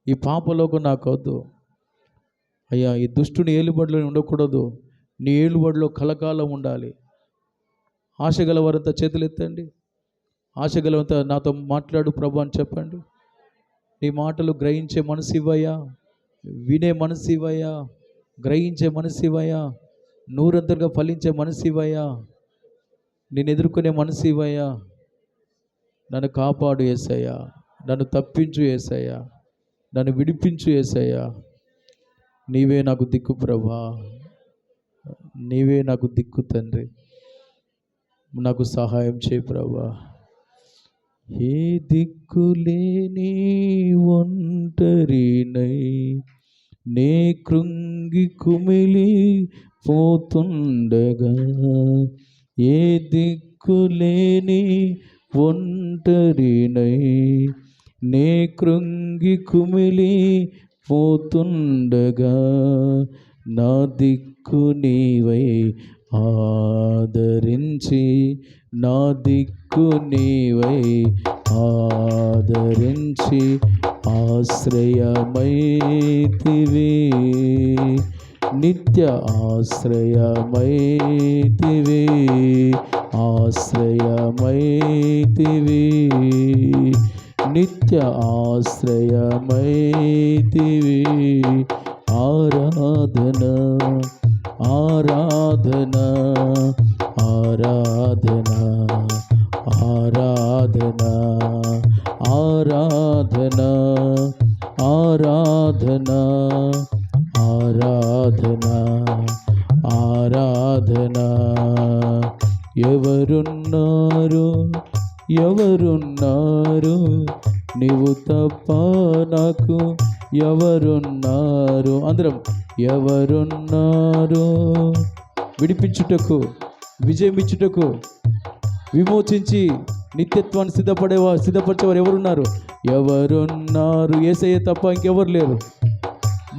ఈ పాపలోకం నాకు వద్దు అయ్యా. ఈ దుష్టుని ఏలుబడిలో ఉండకూడదు. నీ ఏలుబడిలో కలకాలం ఉండాలి. ఆశ గలవారంతా చేతులు ఎత్తండి. ఆశ గలవంతా నాతో మాట్లాడు ప్రభు అని చెప్పండి. నీ మాటలు గ్రహించే మనసు ఇవ్వయ్యా, వినే మనసు ఇవ్వయ్యా, గ్రహించే మనసు ఇవ్వయ్యా, నూరంతలుగా ఫలించే మనసు ఇవ్వయ్యా, నేను ఎదుర్కొనే మనసు ఇవ్వయ్యా. నన్ను కాపాడు యేసయ్యా, నన్ను తప్పించు యేసయ్యా, నన్ను విడిపించు యేసయ్యా. నీవే నాకు దిక్కు ప్రభా, నీవే నాకు దిక్కు తండ్రి. నాకు సహాయం చేయి ప్రభా. ఏ దిక్కులేని ఒంటరినై నే కృంగి కుమిలి పోతుండగా, ఏ దిక్కులేని ఒంటరినై నే కృంగి కుమిలి పోతుండగా, నా దిక్కు నీవై ఆదరించి, నా దిక్కు నీవై ఆదరించి ఆశ్రయమైతివి, నిత్య ఆశ్రయమైతివి, ఆశ్రయమైతివి, నిత్య ఆశ్రయమైతివి. ఆరాధన ఆరాధన ఆరాధన ఆరాధన ఆరాధన ఆరాధన ఆరాధన ఆరాధన. ఎవరున్నారు ఎవరున్నారు నీవు తప్ప నాకు ఎవరున్నారు? అందరం ఎవరున్నారు విడిపించుటకు, విజయం ఇచ్చుటకు, విమోచించి నిత్యత్వాన్ని సిద్ధపరిచేవారు ఎవరున్నారు? ఎవరున్నారు? యేసయ్య తప్ప ఇంకెవరు లేరు.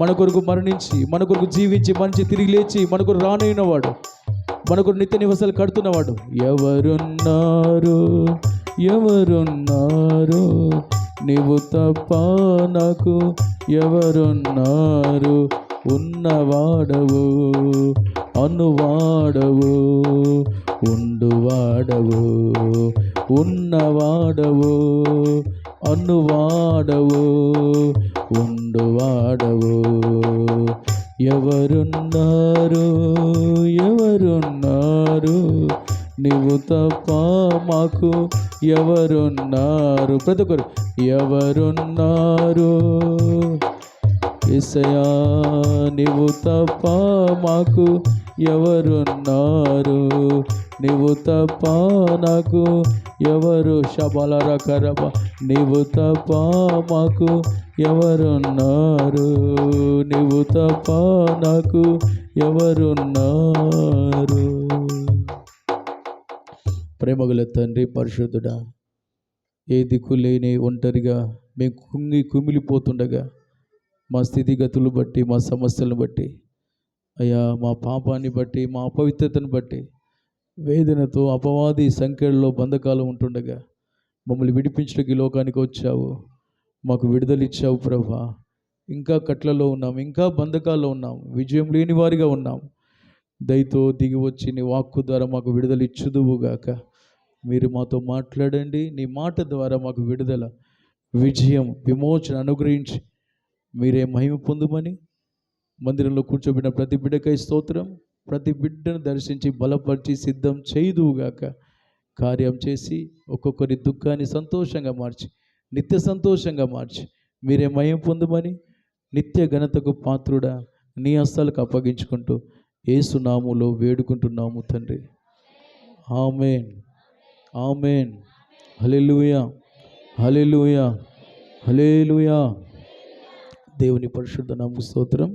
మన కొరకు మరణించి, మన కొరకు జీవించి, మంచి తిరిగి లేచి మన కొరకు రానైనవాడు, మన కొరకు నిత్య నివాసాలు కడుతున్నవాడు. ఎవరున్నారు ఎవరున్నారు నీవు తప్ప నాకు ఎవరున్నారు? ఉన్నవాడవు, అనువాడవు, ఉండువాడవు, ఉన్నవాడవు, అనువాడవు, ఉండువాడవు. ఎవరున్నారు ఎవరున్నారు నీవు తప్ప మాకు ఎవరున్నారు? ప్రతి ఒక్కరు ఎవరున్నారు? యేసయ్యా నీవు తప్ప మాకు ఎవరున్నారు? నీవు తప్ప నాకు ఎవరు? శబలర కరబ, నీవు తప్ప మాకు ఎవరున్నారు? నీవు తప్ప నాకు ఎవరున్నారు? ప్రేమగల తండ్రి, పరిశుద్ధుడా, ఏ దిక్కు లేని ఒంటరిగా మేము కుమిలిపోతుండగా, మా స్థితిగతులు బట్టి, మా సమస్యలను బట్టి, అయ్యా మా పాపాన్ని బట్టి, మా అపవిత్రతను బట్టి, వేదనతో అపవాది సంఖ్యల్లో బంధకాలు ఉంటుండగా మమ్మల్ని విడిపించడానికి ఈ లోకానికి వచ్చావు, మాకు విడుదల ఇచ్చావు ప్రభా. ఇంకా కట్లలో ఉన్నాం, ఇంకా బంధకాల్లో ఉన్నాం, విజయం లేని వారిగా ఉన్నాం. దయతో దిగి వచ్చి నీ వాక్కు ద్వారా మాకు విడుదల ఇచ్చుదువుగాక. మీరు మాతో మాట్లాడండి. నీ మాట ద్వారా మాకు విడుదల, విజయం, విమోచన అనుగ్రహించి మీరే మహిమ పొందుమని మందిరంలో కూర్చోబెట్టిన ప్రతి బిడ్డకై స్తోత్రం. ప్రతి బిడ్డను దర్శించి బలపరిచి సిద్ధం చేయుదువుగాక. కార్యం చేసి ఒక్కొక్కరి దుఃఖాన్ని సంతోషంగా మార్చి, నిత్య సంతోషంగా మార్చి మీరే మహిమ పొందుమని నిత్య ఘనతకు పాత్రుడా నీ హస్తాలకు అప్పగించుకుంటూ యేసు నామములో వేడుకుంటున్నాము తండ్రి. ఆమేన్, ఆమేన్. హల్లెలూయా, హల్లెలూయా, హల్లెలూయా. దేవుని పరిశుద్ధ నామముకు స్తోత్రం.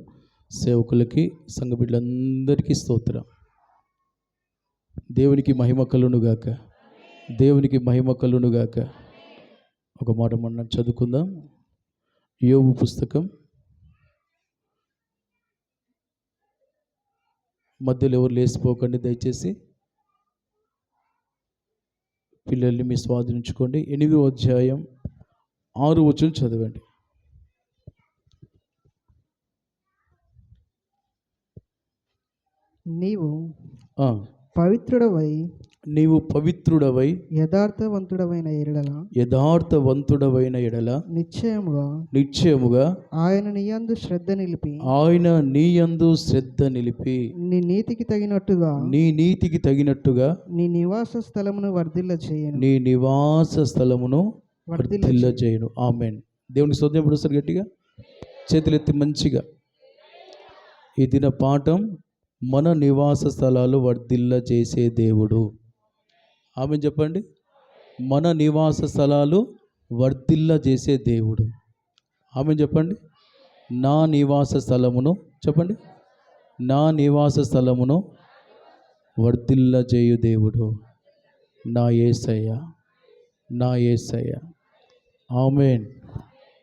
సేవకులకి, సంఘ బిడ్డలందరికీ స్తోత్రం. దేవునికి మహిమ కలుగునుగాక, దేవునికి మహిమ కలుగునుగాక. ఒక మాట మనం చదువుకుందాం. యోబు పుస్తకం మధ్యలో ఎవరు లేసిపోకండి దయచేసి. పిల్లల్ని మీ స్వాధీనించుకోండి. 8వ అధ్యాయం 6వ వచనం చదవండి. నీవు ఆ, పవిత్రుడవై పవిత్రుడవై యథార్థవంతుడవైన ఎడల నిశ్చయముగా ఆయన నీ యందు శ్రద్ధ నిలిపి నీ నీతికి తగినట్టుగా నీ నివాస స్థలమును వర్ధిల్ల చేయను. ఆమేన్. దేవునికి స్తోత్రం. ఇప్పుడు గట్టిగా చేతులెత్తి మంచిగా ఈ దిన పాఠం, మన నివాస స్థలాలు వర్ధిల్ల చేసే దేవుడు. ఆమేన్ చెప్పండి. మన నివాస స్థలాలు వర్ధిల్ల చేసే దేవుడు. ఆమేన్ చెప్పండి. నా నివాస స్థలమును చెప్పండి. నా నివాస స్థలమును వర్ధిల్ల చేయు దేవుడు నా యేసయ్య, నా యేసయ్య. ఆమేన్.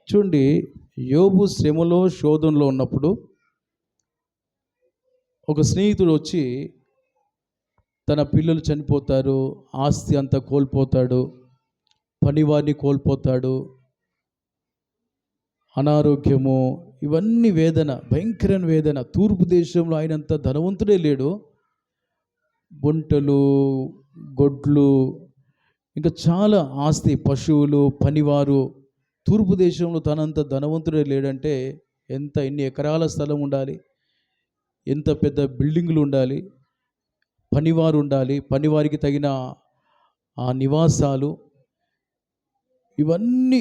చూడండి, యోబు శ్రమలో శోధనలో ఉన్నప్పుడు ఒక స్నేహితుడు వచ్చి తన పిల్లలు చనిపోతారు, ఆస్తి అంతా కోల్పోతాడు, పనివారిని కోల్పోతాడు, అనారోగ్యము, ఇవన్నీ వేదన, భయంకరమైన వేదన. తూర్పు దేశంలో ఆయనంత ధనవంతుడే లేడు. బొంటలు, గొడ్లు, ఇంకా చాలా ఆస్తి, పశువులు, పనివారు. తూర్పు దేశంలో తనంత ధనవంతుడే లేడంటే ఎన్ని ఎకరాల స్థలం ఉండాలి, ఎంత పెద్ద బిల్డింగులు ఉండాలి, పనివారు ఉండాలి, పనివారికి తగిన ఆ నివాసాలు, ఇవన్నీ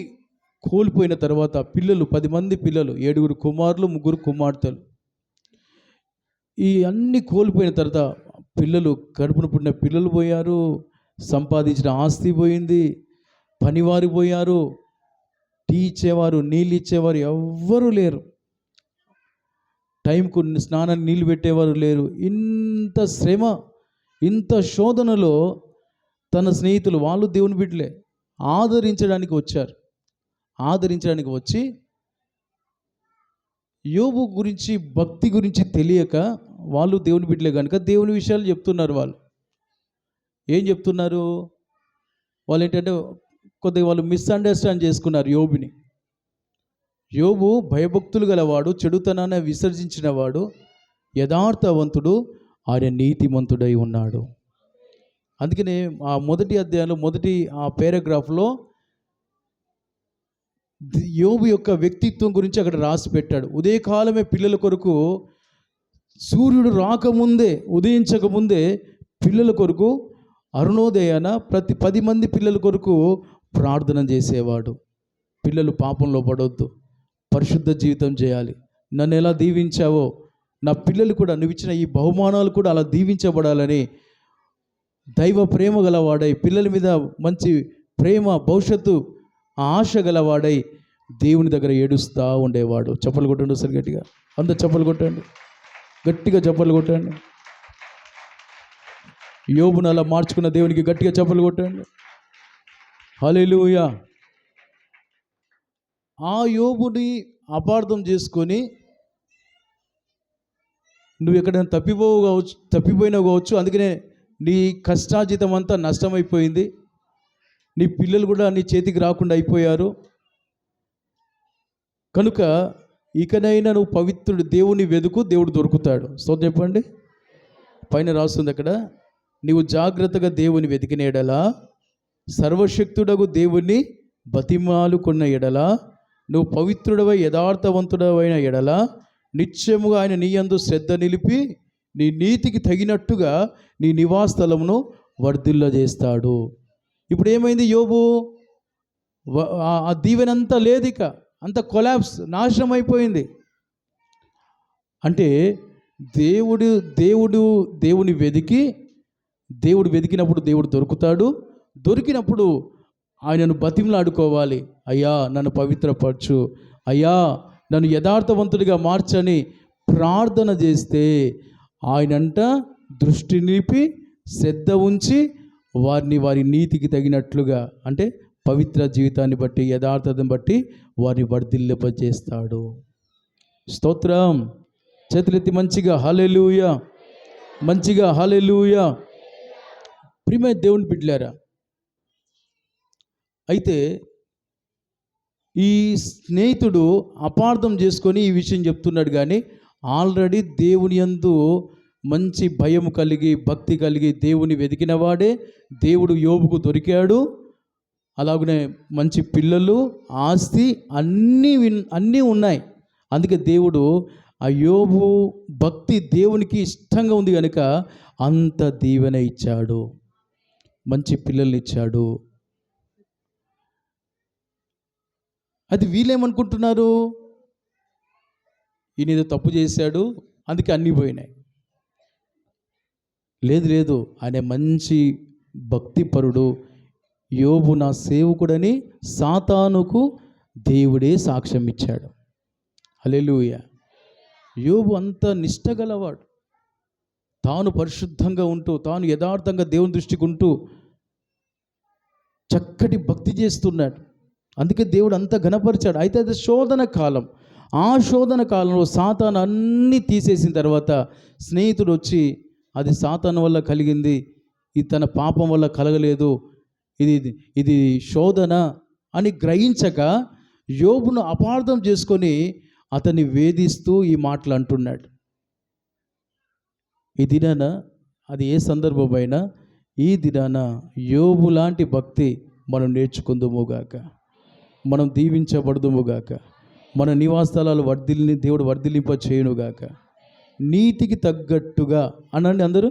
కోల్పోయిన తర్వాత పిల్లలు, 10 మంది పిల్లలు, 7 కుమారులు, 3 కుమార్తెలు, ఈ అన్నీ కోల్పోయిన తర్వాత పిల్లలు, కడుపున పుట్టిన పిల్లలు పోయారు, సంపాదించిన ఆస్తి పోయింది, పనివారు పోయారు, టీ ఇచ్చేవారు, నీళ్ళు ఇచ్చేవారు ఎవ్వరూ లేరు, టైంకు స్నానానికి నీళ్ళు పెట్టేవారు లేరు. ఇంత శ్రమ, ఇంత శోధనలో తన స్నేహితులు, వాళ్ళు దేవుని బిడ్డలే, ఆదరించడానికి వచ్చి యోబు గురించి, భక్తి గురించి తెలియక, వాళ్ళు దేవుని బిడ్డలే కనుక దేవుని విషయాలు చెప్తున్నారు. వాళ్ళు ఏం చెప్తున్నారు? వాళ్ళు ఏంటంటే కొద్దిగా వాళ్ళు మిస్అండర్స్టాండ్ చేసుకున్నారు యోబుని. యోబు భయభక్తులు గలవాడు, చెడుతనాన్ని విసర్జించినవాడు, యథార్థవంతుడు, ఆయన నీతిమంతుడై ఉన్నాడు. అందుకనే ఆ మొదటి అధ్యాయంలో మొదటి ఆ పారాగ్రాఫ్లో యోబు యొక్క వ్యక్తిత్వం గురించి అక్కడ రాసి పెట్టాడు. ఉదయకాలమే పిల్లల కొరకు, సూర్యుడు రాకముందే, ఉదయించకముందే పిల్లల కొరకు అరుణోదయాన ప్రతి 10 మంది పిల్లల కొరకు ప్రార్థన చేసేవాడు. పిల్లలు పాపంలో పడవద్దు, పరిశుద్ధ జీవితం చేయాలి, నన్ను ఎలా దీవించావో నా పిల్లలు కూడా, నువ్వు ఇచ్చిన ఈ బహుమానాలు కూడా అలా దీవించబడాలని దైవ ప్రేమ గలవాడై, పిల్లల మీద మంచి ప్రేమ, భవిష్యత్తు ఆశ గలవాడై దేవుని దగ్గర ఏడుస్తూ ఉండేవాడు. చప్పలు కొట్టండి ఒకసారి గట్టిగా, అందరు చప్పలు కొట్టండి, గట్టిగా చప్పలు కొట్టండి. యోబును అలా మార్చుకున్న దేవునికి గట్టిగా చప్పలు కొట్టండి. హల్లెలూయా. ఆ యోబుని అపార్థం చేసుకొని నువ్వు ఎక్కడైనా తప్పిపోయినావు కావచ్చు, అందుకనే నీ కష్టార్జితం అంతా నష్టమైపోయింది, నీ పిల్లలు కూడా నీ చేతికి రాకుండా అయిపోయారు, కనుక ఇకనైనా నువ్వు పవిత్రుడు, దేవుని వెతుకు, దేవుడు దొరుకుతాడు. స్తోత్రం చెప్పండి. పైన రాస్తుంది అక్కడ, నీవు జాగ్రత్తగా దేవుని వెతికిన ఎడల, సర్వశక్తుడగు దేవుని బతిమాలుకున్న ఎడల, నువ్వు పవిత్రుడవై యథార్థవంతుడవైన ఎడల, నిత్యముగా ఆయన నీ యందు శ్రద్ధ నిలిపి నీ నీతికి తగినట్టుగా నీ నివాస స్థలమును వర్ధిల్ల చేస్తాడు. ఇప్పుడు ఏమైంది? యోబు ఆ దీవెనంతా లేదు, ఇక అంత కొలాప్స్, నాశనం అయిపోయింది. అంటే దేవుని దేవుడు వెతికినప్పుడు దేవుడు దొరుకుతాడు. దొరికినప్పుడు ఆయనను బతిమలాడుకోవాలి. అయ్యా నన్ను పవిత్రపరచు, అయ్యా నన్ను యథార్థవంతుడిగా మార్చని ప్రార్థన చేస్తే ఆయనంట దృష్టి నిలిపి శ్రద్ధ ఉంచి వారి నీతికి తగినట్లుగా, అంటే పవిత్ర జీవితాన్ని బట్టి, యథార్థతను బట్టి వారిని వర్ధిల్లింపజేస్తాడు. స్తోత్రం. చేతులెత్తి మంచిగా హల్లెలూయా, మంచిగా హల్లెలూయా. ప్రియమైన దేవుని బిడ్డలారా, అయితే ఈ స్నేహితుడు అపార్థం చేసుకొని ఈ విషయం చెప్తున్నాడు, కానీ ఆల్రెడీ దేవుని యందు మంచి భయం కలిగి భక్తి కలిగి దేవుని వెతికినవాడే దేవుడు యోబుకు దొరికాడు. అలాగనే మంచి పిల్లలు, ఆస్తి అన్నీ ఉన్నాయి. అందుకే దేవుడు ఆ యోబు భక్తి దేవునికి ఇష్టంగా ఉంది కనుక అంత దీవెన ఇచ్చాడు, మంచి పిల్లల్ని ఇచ్చాడు. అది వీళ్ళేమనుకుంటున్నారు, ఈయన ఏదో తప్పు చేశాడు అందుకే అన్నీ పోయినాయి. లేదు, ఆయన మంచి భక్తిపరుడు. యోబు నా సేవకుడని సాతానుకు దేవుడే సాక్ష్యం ఇచ్చాడు. హల్లెలూయా. యోబు అంత నిష్ఠగలవాడు. తాను పరిశుద్ధంగా ఉంటూ, తాను యథార్థంగా దేవుని దృష్టికి ఉంటూ చక్కటి భక్తి చేస్తున్నాడు. అందుకే దేవుడు అంత ఘనపరిచాడు. అయితే అది శోధన కాలం. ఆ శోధన కాలంలో సాతాను అన్నీ తీసేసిన తర్వాత స్నేహితుడు వచ్చి అది సాతాను వల్ల కలిగింది, ఇది తన పాపం వల్ల కలగలేదు, ఇది శోధన అని గ్రహించక యోబును అపార్థం చేసుకొని అతన్ని వేధిస్తూ ఈ మాటలు అంటున్నాడు. ఈ దినాన అది ఏ సందర్భమైనా ఈ దినాన యోబు లాంటి భక్తి మనం నేర్చుకుందుముగాక, మనం దీవించబడుదుముగాక, మన నివాస స్థలాలు దేవుడు వర్ధిల్లింప చేయునుగాక. నీతికి తగ్గట్టుగా అనండి అందరూ,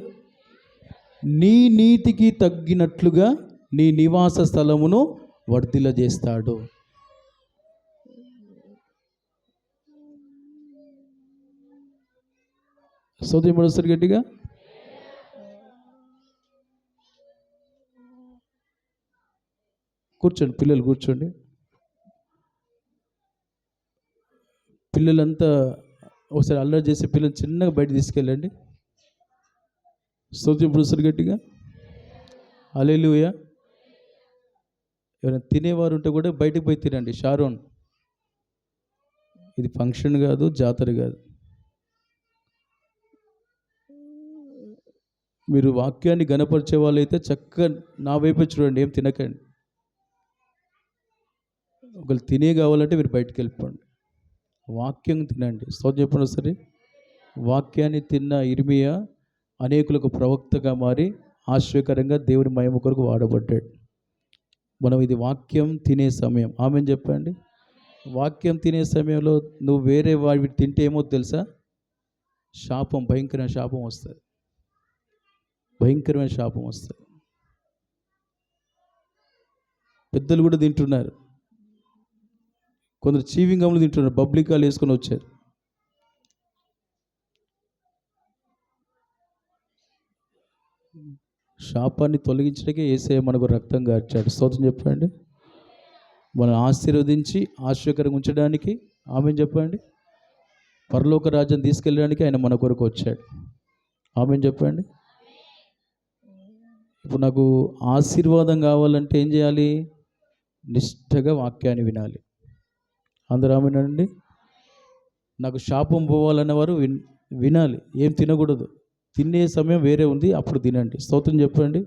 నీ నీతికి తగ్గినట్లుగా నీ నివాస స్థలమును వర్ధిల్ల చేస్తాడు. సోదరి మరోసారి గట్టిగా. కూర్చోండి, పిల్లలు కూర్చోండి. పిల్లలంతా ఒకసారి అల్లరి చేసే పిల్లలు చిన్నగా బయట తీసుకెళ్ళండి. సోదరి మరోసారి గట్టిగా. హల్లెలూయా. ఎవరైనా తినేవారు ఉంటే కూడా బయటకు పోయి తినండి. షారోన్, ఇది ఫంక్షన్ కాదు, జాతర కాదు. మీరు వాక్యాన్ని గణపరిచే వాళ్ళైతే చక్కగా నా వైపే చూడండి, ఏం తినకండి. ఒకళ్ళు తినే కావాలంటే మీరు బయటకు వెళ్ళిపోండి, వాక్యం తినండి. స్తోత్రం చెప్పండి సరే. వాక్యాన్ని తిన్న ఇర్మియా అనేకులకు ప్రవక్తగా మారి ఆశ్చర్యకరంగా దేవుని మహిమ కొరకు వాడబడ్డాడు. మనం ఇది వాక్యం తినే సమయం. ఆమెను చెప్పండి. వాక్యం తినే సమయంలో నువ్వు వేరే వాడి తింటే ఏమో తెలుసా, శాపం, భయంకరమైన శాపం వస్తుంది. భయంకరమైన శాపం వస్తుంది. పెద్దలు కూడా తింటున్నారు, కొందరు చీవింగ్ గమ్లు తింటున్నారు, బబ్లికాలు వేసుకొని వచ్చారు. శాపాన్ని తొలగించడానికే యేసయ్య మనకు రక్తం కార్చాడు. స్తోత్రం చెప్పండి. మనం ఆశీర్వదించి ఆశ్చర్యకరంగా ఉంచడానికి, ఆమెను చెప్పండి, పరలోక రాజ్యం తీసుకెళ్ళడానికి ఆయన మన కొరకు వచ్చాడు. ఆమెను చెప్పండి. ఇప్పుడు నాకు ఆశీర్వాదం కావాలంటే ఏం చేయాలి? నిష్ఠగా వాక్యాన్ని వినాలి. అందరూ ఆమెనండి. నాకు శాపం పోవాలన్నవారు వినాలి, ఏం తినకూడదు. తినే సమయం వేరే ఉంది, అప్పుడు తినండి. స్తోత్రం చెప్పండి.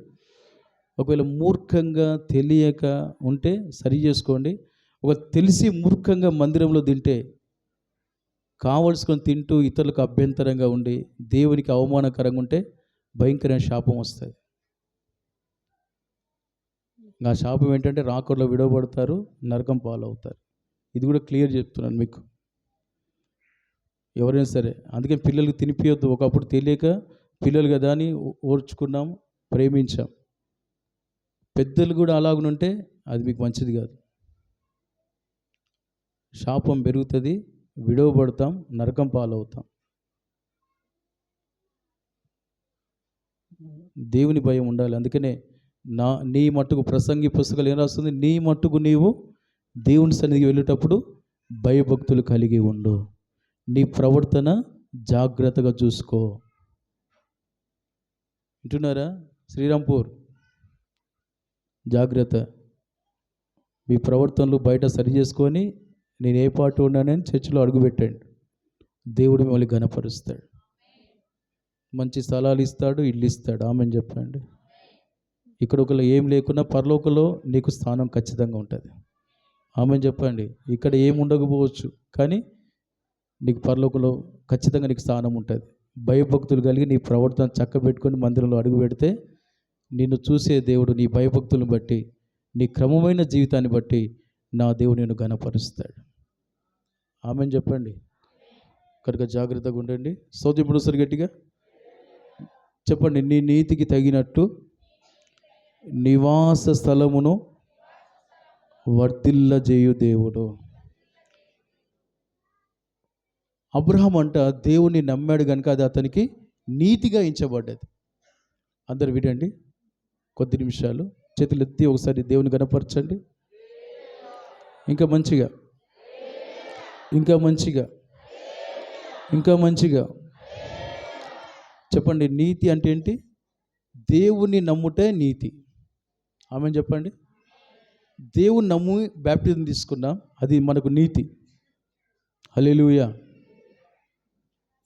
ఒకవేళ మూర్ఖంగా తెలియక ఉంటే సరి చేసుకోండి. ఒక తెలిసి మూర్ఖంగా మందిరంలో తింటే, కావలసుకొని తింటూ ఇతరులకు అభ్యంతరంగా ఉండి దేవునికి అవమానకరంగా ఉంటే భయంకరమైన శాపం వస్తుంది. ఆ శాపం ఏంటంటే రాకడలో విడవబడతారు, నరకం పాలవుతారు. ఇది కూడా క్లియర్ చెప్తున్నాను మీకు, ఎవరైనా సరే. అందుకే పిల్లలకు తినిపియొద్దు. ఒకప్పుడు తెలియక పిల్లలు కదా అని ఓర్చుకున్నాం, ప్రేమించాం. పెద్దలు కూడా అలాగనుంటే అది మీకు మంచిది కాదు. శాపం పెరుగుతుంది, విడవబడతాం, నరకం పాలవుతాం. దేవుని భయం ఉండాలి. అందుకనే నీ మట్టుకు ప్రసంగి పుస్తకాలు ఏం రాస్తుంది? నీ మట్టుకు నీవు దేవుని సన్నిధికి వెళ్ళేటప్పుడు భయభక్తులు కలిగి ఉండు, నీ ప్రవర్తన జాగ్రత్తగా చూసుకో. వింటున్నారా? శ్రీరాంపూర్, జాగ్రత్త. మీ ప్రవర్తనలు బయట సరి చేసుకొని నేను ఏ పాట ఉన్నానని చర్చిలో అడుగుపెట్టండి. దేవుడు మిమ్మల్ని ఘనపరుస్తాడు, మంచి స్థలాలు ఇస్తాడు, ఇల్లు ఇస్తాడు. ఆమెను చెప్పండి. ఇక్కడ ఒకళ్ళు ఏం లేకున్నా పరలోకంలో నీకు స్థానం ఖచ్చితంగా ఉంటుంది. ఆమెను చెప్పండి. ఇక్కడ ఏం ఉండకపోవచ్చు, కానీ నీకు పరలోకంలో ఖచ్చితంగా నీకు స్థానం ఉంటుంది. భయభక్తులు కలిగి నీ ప్రవర్తన చక్కబెట్టుకొని మందిరంలో అడుగు పెడితే నిన్ను చూసే దేవుడు నీ భయభక్తులను బట్టి నీ క్రమమైన జీవితాన్ని బట్టి నా దేవుడు నిన్ను ఘనపరుస్తాడు. ఆమెను చెప్పండి. కనుక జాగ్రత్తగా ఉండండి. సోదరి ఇప్పుడు సరి గట్టిగా చెప్పండి. నీ నీతికి తగినట్టు నివాస స్థలమును వర్ధిల్లజేయు దేవుడు. అబ్రహాం అంట దేవుని నమ్మాడు కనుక అది అతనికి నీతిగా ఎంచబడ్డది. అందరు వినండి, కొద్ది నిమిషాలు చేతులు ఎత్తి ఒకసారి దేవుని గణపరచండి. ఇంకా మంచిగా, ఇంకా మంచిగా, ఇంకా మంచిగా చెప్పండి. నీతి అంటే ఏంటి? దేవుని నమ్ముటే నీతి. ఆమెను చెప్పండి. దేవుని నమ్ము బ్యాప్టిజం తీసుకున్నాం, అది మనకు నీతి. హల్లెలూయా.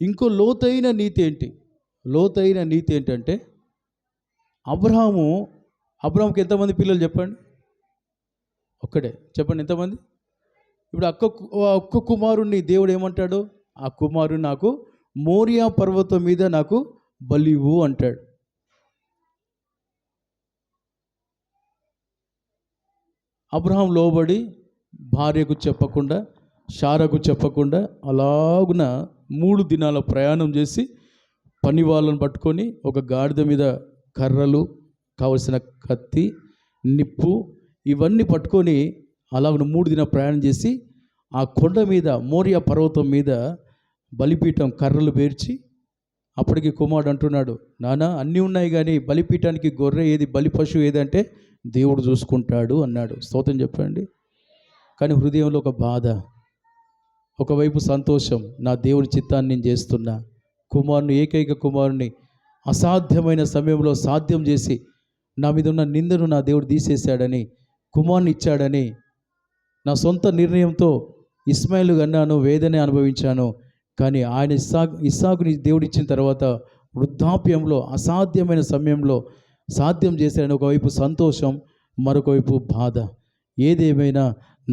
ఇంకో లోతైన నీతి ఏంటి? లోతైన నీతి ఏంటంటే అబ్రహాంకి ఎంతమంది పిల్లలు చెప్పండి? ఒక్కడే. చెప్పండి ఎంతమంది? ఇప్పుడు ఒక్క కుమారుణ్ణి దేవుడు ఏమంటాడు? ఆ కుమారుని నాకు మోరియా పర్వతం మీద నాకు బలివు అంటాడు. అబ్రహాం లోబడి భార్యకు చెప్పకుండా, శారకు చెప్పకుండా అలాగున 3 దినాల ప్రయాణం చేసి పని వాళ్ళను పట్టుకొని ఒక గాడిద మీద కర్రలు, కావలసిన కత్తి, నిప్పు ఇవన్నీ పట్టుకొని అలాగ 3 దినాల ప్రయాణం చేసి ఆ కొండ మీద మోరియా పర్వతం మీద బలిపీఠం కర్రలు పేర్చి, అప్పటికి కుమారుడు అంటున్నాడు, నాన్న అన్నీ ఉన్నాయి కానీ బలిపీఠానికి గొర్రె ఏది, బలి పశువు ఏదంటే దేవుడు చూసుకుంటాడు అన్నాడు. స్తోత్రం చెప్పండి. కానీ హృదయంలో ఒక బాధ, ఒకవైపు సంతోషం, నా దేవుని చిత్తాన్ని నేను చేస్తున్నా, కుమారుని ఏకైక కుమారుని అసాధ్యమైన సమయంలో సాధ్యం చేసి నా మీద ఉన్న నిందను నా దేవుడు తీసేశాడని, కుమారుని ఇచ్చాడని, నా సొంత నిర్ణయంతో ఇస్మాయిలు కన్నాను, వేదనే అనుభవించాను. కానీ ఆయన ఇస్సాకుని దేవుడు ఇచ్చిన తర్వాత వృద్ధాప్యంలో అసాధ్యమైన సమయంలో సాధ్యం చేశాడని ఒకవైపు సంతోషం, మరొకవైపు బాధ. ఏదేమైనా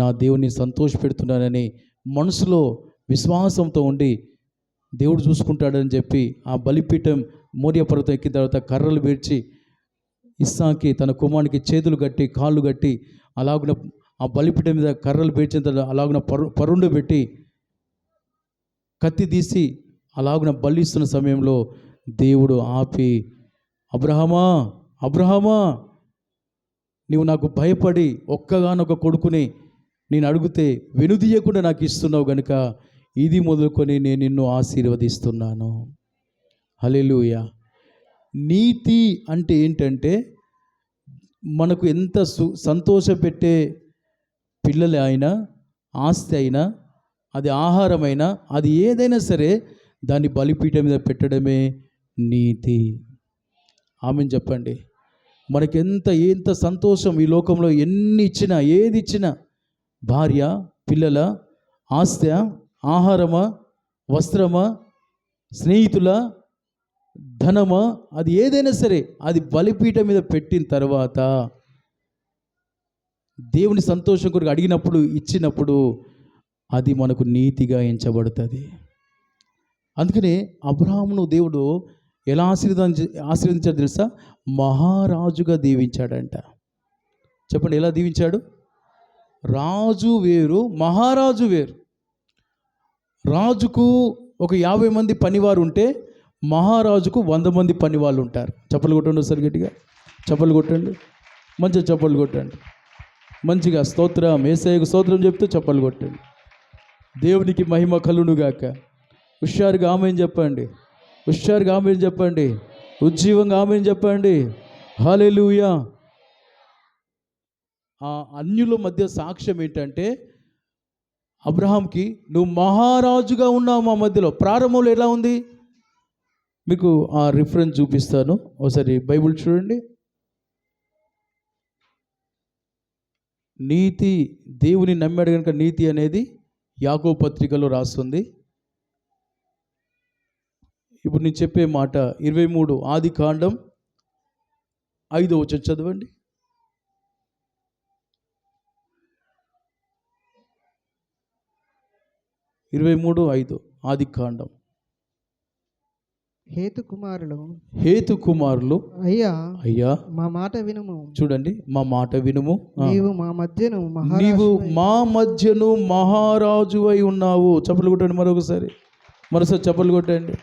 నా దేవుని సంతోషపెడుతున్నానని మనసులో విశ్వాసంతో ఉండి దేవుడు చూసుకుంటాడని చెప్పి ఆ బలిపీఠం మోరియా పర్వతం ఎక్కిన తర్వాత కర్రలు పేర్చి ఇస్సాకి తన కుమారునికి చేతులు కట్టి కాళ్ళు కట్టి అలాగున ఆ బలిపీఠం మీద కర్రలు పేర్చిన తర్వాత అలాగున పరుండు పెట్టి కత్తి తీసి అలాగున బలిస్తున్న సమయంలో దేవుడు ఆపి, అబ్రహామా అబ్రహామా, నీవు నాకు భయపడి ఒక్కగానొక కొడుకుని నేను అడిగితే వెనుదీయకుండా నాకు ఇస్తున్నావు కనుక ఇది మొదలుకొని నేను నిన్ను ఆశీర్వదిస్తున్నాను. హల్లెలూయా. నీతి అంటే ఏంటంటే మనకు ఎంత సంతోషపెట్టే పిల్లలు అయినా, ఆస్తి అయినా, అది ఆహారమైనా, అది ఏదైనా సరే దాన్ని బలిపీఠం మీద పెట్టడమే నీతి. ఆమెను చెప్పండి. మనకి ఎంత సంతోషం ఈ లోకంలో ఎన్ని ఇచ్చినా, ఏది ఇచ్చినా, భార్య, పిల్లల, ఆస్తి, ఆహారమా, వస్త్రమా, స్నేహితుల, ధనమా, అది ఏదైనా సరే అది బలిపీఠం మీద పెట్టిన తర్వాత దేవుని సంతోషం కొరకు అడిగినప్పుడు, ఇచ్చినప్పుడు అది మనకు నీతిగా ఎంచబడుతుంది. అందుకనే అబ్రహామును దేవుడు ఎలా ఆశీర్వదించాడు తెలుసా? మహారాజుగా దీవించాడంట. చెప్పండి, ఎలా దీవించాడు? రాజు వేరు, మహారాజు వేరు. రాజుకు ఒక 50 మంది పనివారు ఉంటే మహారాజుకు 100 మంది పనివాళ్ళు ఉంటారు. చప్పలు కొట్టండి ఒకసారి గట్టిగా, చప్పలు కొట్టండి, మంచిగా చప్పలు కొట్టండి, మంచిగా స్తోత్రం, యేసయ్యకు స్తోత్రం చెప్తూ చప్పలు కొట్టండి. దేవునికి మహిమ కలుగునుగాక. హుషారుగా ఆమేన్ చెప్పండి, హుషారుగా ఆమేన్ చెప్పండి, ఉజ్జీవంగా ఆమేన్ చెప్పండి. హల్లెలూయా. ఆ అన్యుల మధ్య సాక్ష్యం ఏంటంటే అబ్రహాంకి నువ్వు మహారాజుగా ఉన్నావు మా మధ్యలో. ప్రారంభంలో ఎలా ఉంది? మీకు ఆ రిఫరెన్స్ చూపిస్తాను, ఒకసారి బైబిల్ చూడండి. నీతి, దేవుని నమ్మాడు కనుక నీతి అనేది యాకోబు పత్రికలో రాస్తుంది. ఇప్పుడు నేను చెప్పే మాట 23 ఆదికాండం 5వ వచనం చదవండి. 23:5 ఆదికాండం. హేతు కుమారులు అయ్యా అయ్యా మా మాట వినుము. చూడండి, మా మాట వినుము. నీవు మా మధ్యను నీవు మా మధ్యను మహారాజు అయి ఉన్నావు. చప్పలు కొట్టండి మరొకసారి చప్పలు కొట్టండి.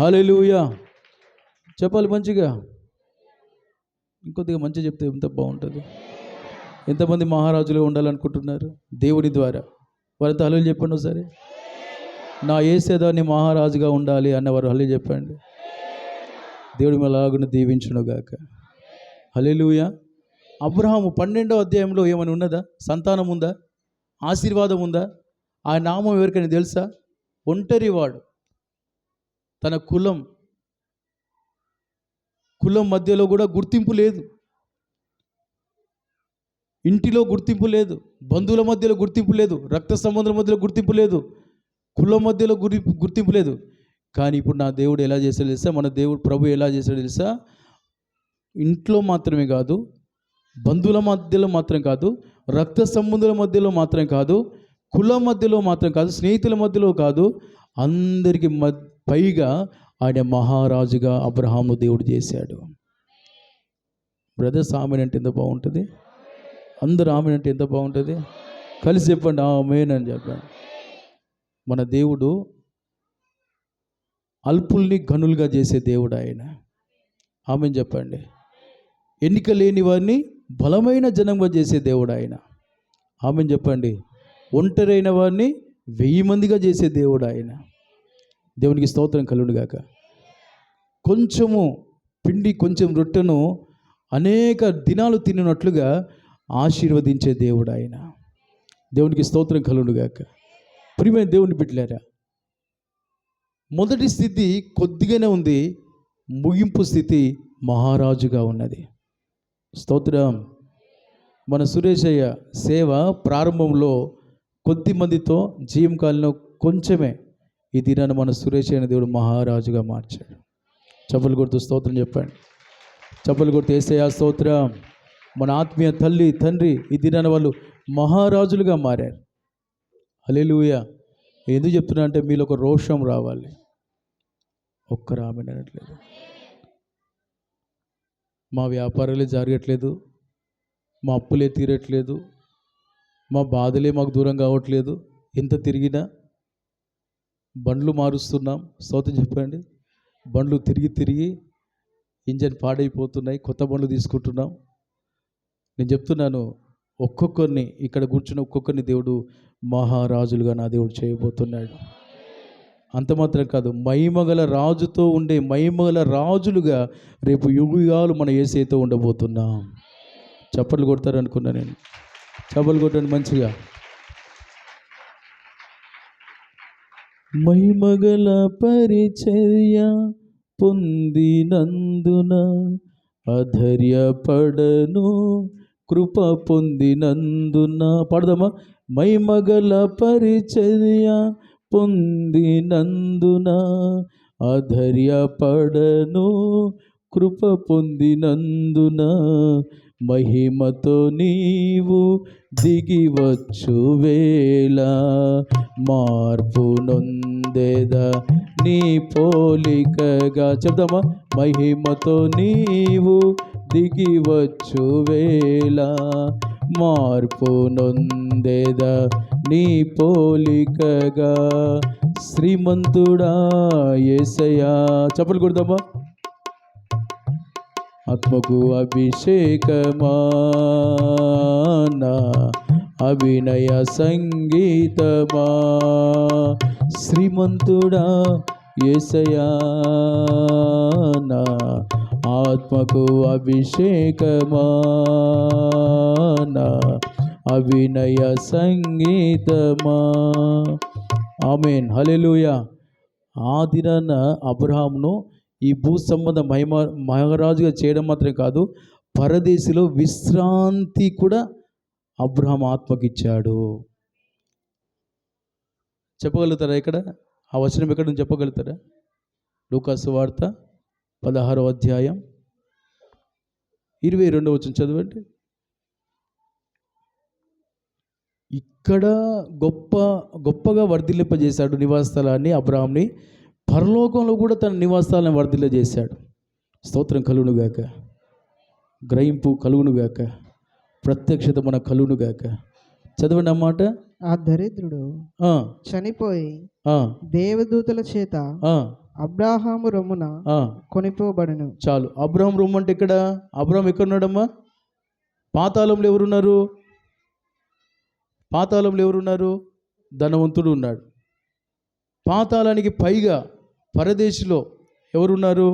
హల్లెలూయా. చెప్పాలి మంచిగా, ఇంకొద్దిగా మంచిగా చెప్తే ఎంత బాగుంటుంది. ఎంతమంది మహారాజులుగా ఉండాలనుకుంటున్నారు దేవుని ద్వారా? వారంతా హల్లెలూయా చెప్పండి ఒకసారి. నా యేసేదాన్ని మహారాజుగా ఉండాలి అన్నవారు హల్లెలూయా చెప్పండి. దేవుడి అలాగున దీవించునుగాక. హల్లెలూయా. అబ్రహాము 12వ అధ్యాయంలో ఏమైనా ఉన్నదా? సంతానం ఉందా? ఆశీర్వాదం ఉందా? ఆ నామం ఎవరికైనా తెలుసా? ఒంటరివాడు. తన కులం మధ్యలో కూడా గుర్తింపు లేదు, ఇంటిలో గుర్తింపు లేదు, బంధువుల మధ్యలో గుర్తింపు లేదు, రక్త సంబంధుల మధ్యలో గుర్తింపు లేదు, కులం మధ్యలో గుర్తింపు లేదు. కానీ ఇప్పుడు నా దేవుడు ఎలా చేశాడో తెలుసా? మన దేవుడు ప్రభు ఎలా చేశాడో తెలుసా? ఇంట్లో మాత్రమే కాదు, బంధువుల మధ్యలో మాత్రం కాదు, రక్త సంబంధుల మధ్యలో మాత్రం కాదు, కులం మధ్యలో మాత్రం కాదు, స్నేహితుల మధ్యలో కాదు, అందరికి పైగా ఆయన మహారాజుగా అబ్రహాము దేవుడు చేశాడు. బ్రదర్స్ ఆమెన్ అంటే ఎంత బాగుంటుంది. అందరూ ఆమెన్ అంటే ఎంత బాగుంటుంది. కలిసి చెప్పండి ఆమేన్ అని చెప్పండి. మన దేవుడు అల్పుల్ని గనులుగా చేసే దేవుడు ఆయన. ఆమేన్ చెప్పండి. ఎన్నిక లేని వారిని బలమైన జనంగా చేసే దేవుడు ఆయన. ఆమేన్ చెప్పండి. ఒంటరైన వారిని 1000 మందిగా చేసే దేవుడు ఆయన. దేవునికి స్తోత్రం కలుగునుగాక. కొంచెము పిండి కొంచెం రొట్టెను అనేక దినాలు తిన్నట్లుగా ఆశీర్వదించే దేవుడు ఆయన. దేవునికి స్తోత్రం కలుగునుగాక. ప్రియమైన దేవుని బిడ్డలారా, మొదటి స్థితి కొద్దిగానే ఉంది, ముగింపు స్థితి మహారాజుగా ఉన్నది. స్తోత్రం. మన సురేషయ్య సేవ ప్రారంభంలో కొద్ది మందితో జీవం కాలంలో కొంచెమే, ఈ దినాన్ని మన సురేషయ్య దేవుడు మహారాజుగా మార్చాడు. చప్పలు కొడుతూ స్తోత్రం చెప్పండి. చప్పలు కొడుతూ యేసయ్య స్తోత్రం. మన ఆత్మీయ తల్లి తండ్రి ఈ దినాన్ని వాళ్ళు మహారాజులుగా మారారు. హల్లెలూయా. ఎందుకు చెప్తున్నా అంటే మీలో ఒక రోషం రావాలి. ఒక్కరు ఆమెన్ అనట్లేదు. మా వ్యాపారాలే జరగట్లేదు, మా అప్పులే తీరట్లేదు, మా బాధలే మాకు దూరం కావట్లేదు, ఎంత తిరిగినా బండ్లు మారుస్తున్నాం. స్తోత్రం చెప్పండి. బండ్లు తిరిగి ఇంజన్ పాడైపోతున్నాయి, కొత్త బండ్లు తీసుకుంటున్నాం. నేను చెప్తున్నాను, ఒక్కొక్కరిని ఇక్కడ కూర్చున్న ఒక్కొక్కరిని దేవుడు మహారాజులుగా నా దేవుడు చేయబోతున్నాడు. అంత మాత్రం కాదు, మహిమగల రాజుతో ఉండే మహిమగల రాజులుగా రేపు యుగాలు మన యేసయ్యతో ఉండబోతున్నాం. చప్పట్లు కొడతారనుకున్నా నేను. చప్పట్లు కొట్టండి మంచిగా. మహిమగల పరిచర్య పొందినందున అధైర్యపడను, కృప పొందినందున. పాడదామా? మహిమగల పరిచర్య పొందినందున అధైర్యపడను, కృప పొందినందున మహిమతో నీవు దిగివచ్చు వేళ, మార్పు నొందేద నీ పోలికగా. చెప్దామా? మహిమతో నీవు దిగివచ్చు వేళ, మార్పు నొందేద నీ పోలికగా, శ్రీమంతుడా యేసయ్యా. చప్పలు కొడదామా? ఆత్మకు అభిషేకమా నా అభినయ సంగీతమా, శ్రీమంతుడా యేసయ్యా నా ఆత్మకు అభిషేకమా నా అభినయ సంగీతమా. ఆమేన్. హల్లెలూయా. ఆ దినాన అబ్రహామును ఈ భూ సంబంధ మహారాజుగా చేయడం మాత్రమే కాదు, పరదేశిలో విశ్రాంతి కూడా అబ్రహాం ఆత్మకిచ్చాడు. చెప్పగలుగుతారా? ఇక్కడ ఆ వచనం ఎక్కడ నుంచి చెప్పగలుగుతారా? లూకాసు వార్త 16వ అధ్యాయం 22వ వచనం చదవండి. ఇక్కడ గొప్పగా వర్ధిల్లింపజేశాడు నివాస స్థలాన్ని, అబ్రహాంని. పరలోకంలో కూడా తన నివాసాలను వర్ధిల్లజేశాడు. స్తోత్రం కలుగునుగాక, గ్రహింపు కలుగునుగాక, ప్రత్యక్షత మన కలుగునుగాక. చదవండి అన్నమాట. ఆ దరిద్రుడు చనిపోయి దేవదూతల చేత అబ్రాహాము రొమ్మున కొనిపోబడెను. చాలు. అబ్రహాం రొమ్ము అంటే ఇక్కడ అబ్రహాం ఎక్కడున్నాడమ్మా? పాతాళంలో ఎవరున్నారు? పాతాళంలో ఎవరున్నారు? ధనవంతుడు ఉన్నాడు. పాతాళానికి పైగా పరదేశిలో ఎవరున్నారు?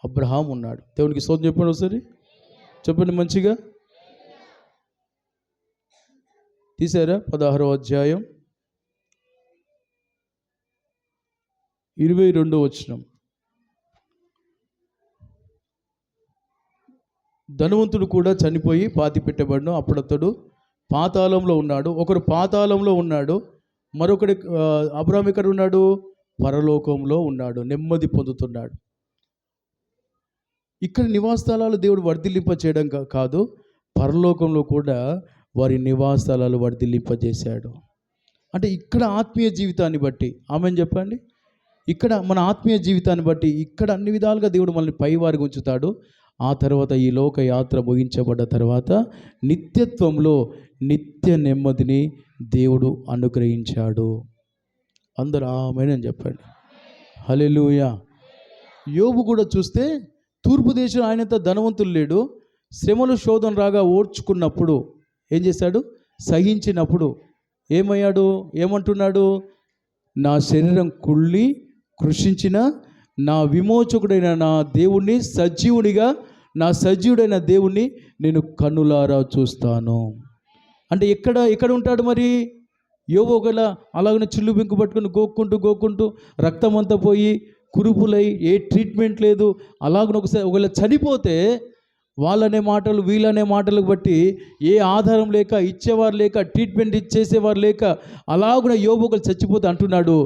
అబ్రహాం ఉన్నాడు. దేవునికి స్తోత్రం చెప్పండి ఒకసారి, చెప్పండి మంచిగా. తీసారా? 16వ అధ్యాయం 22వ వచనం. ధనవంతుడు కూడా చనిపోయి పాతి పెట్టబడను. అప్పుడు అతడు పాతాళంలో ఉన్నాడు. ఒకరు పాతాళంలో ఉన్నాడు, మరొకటి అబ్రహాం ఎక్కడ ఉన్నాడు? పరలోకంలో ఉన్నాడు, నెమ్మది పొందుతున్నాడు. ఇక్కడ నివాస స్థలాలు దేవుడు వర్ధిల్లింప చేయడం కాదు, పరలోకంలో కూడా వారి నివాస స్థలాలు వర్ధిల్లింపజేశాడు. అంటే ఇక్కడ ఆత్మీయ జీవితాన్ని బట్టి, ఆమెను చెప్పండి, ఇక్కడ మన ఆత్మీయ జీవితాన్ని బట్టి ఇక్కడ అన్ని విధాలుగా దేవుడు మనల్ని పైవారికి ఉంచుతాడు. ఆ తర్వాత ఈ లోక యాత్ర ముగించబడ్డ తర్వాత నిత్యత్వంలో నిత్య నెమ్మదిని దేవుడు అనుగ్రహించాడు. అందరూ ఆమేన్ చెప్పండి. హల్లెలూయా. యోబు కూడా చూస్తే తూర్పు దేశం ఆయనంత ధనవంతులు లేడు. శ్రమలు శోధన రాగా ఓర్చుకున్నప్పుడు ఏం చేశాడు? సహించినప్పుడు ఏమయ్యాడు? ఏమంటున్నాడు? నా శరీరం కుళ్ళి కృషించిన నా విమోచకుడైన నా దేవుణ్ణి సజీవుడిగా, నా సజీవుడైన దేవుణ్ణి నేను కన్నులారా చూస్తాను. అంటే ఎక్కడ ఉంటాడు మరి? యోబు ఒకవేళ అలాగనే చిల్లు బింకు పట్టుకుని గోక్కుంటూ రక్తం అంతా పోయి కురుపులై ఏ ట్రీట్మెంట్ లేదు, అలాగనే ఒకవేళ చనిపోతే వాళ్ళనే మాటలు వీళ్ళనే మాటలకు బట్టి ఏ ఆధారం లేక, ఇచ్చేవారు లేక, ట్రీట్మెంట్ ఇచ్చేసేవారు లేక అలాగున యోబు ఒకరు చచ్చిపోతే అంటున్నాడు,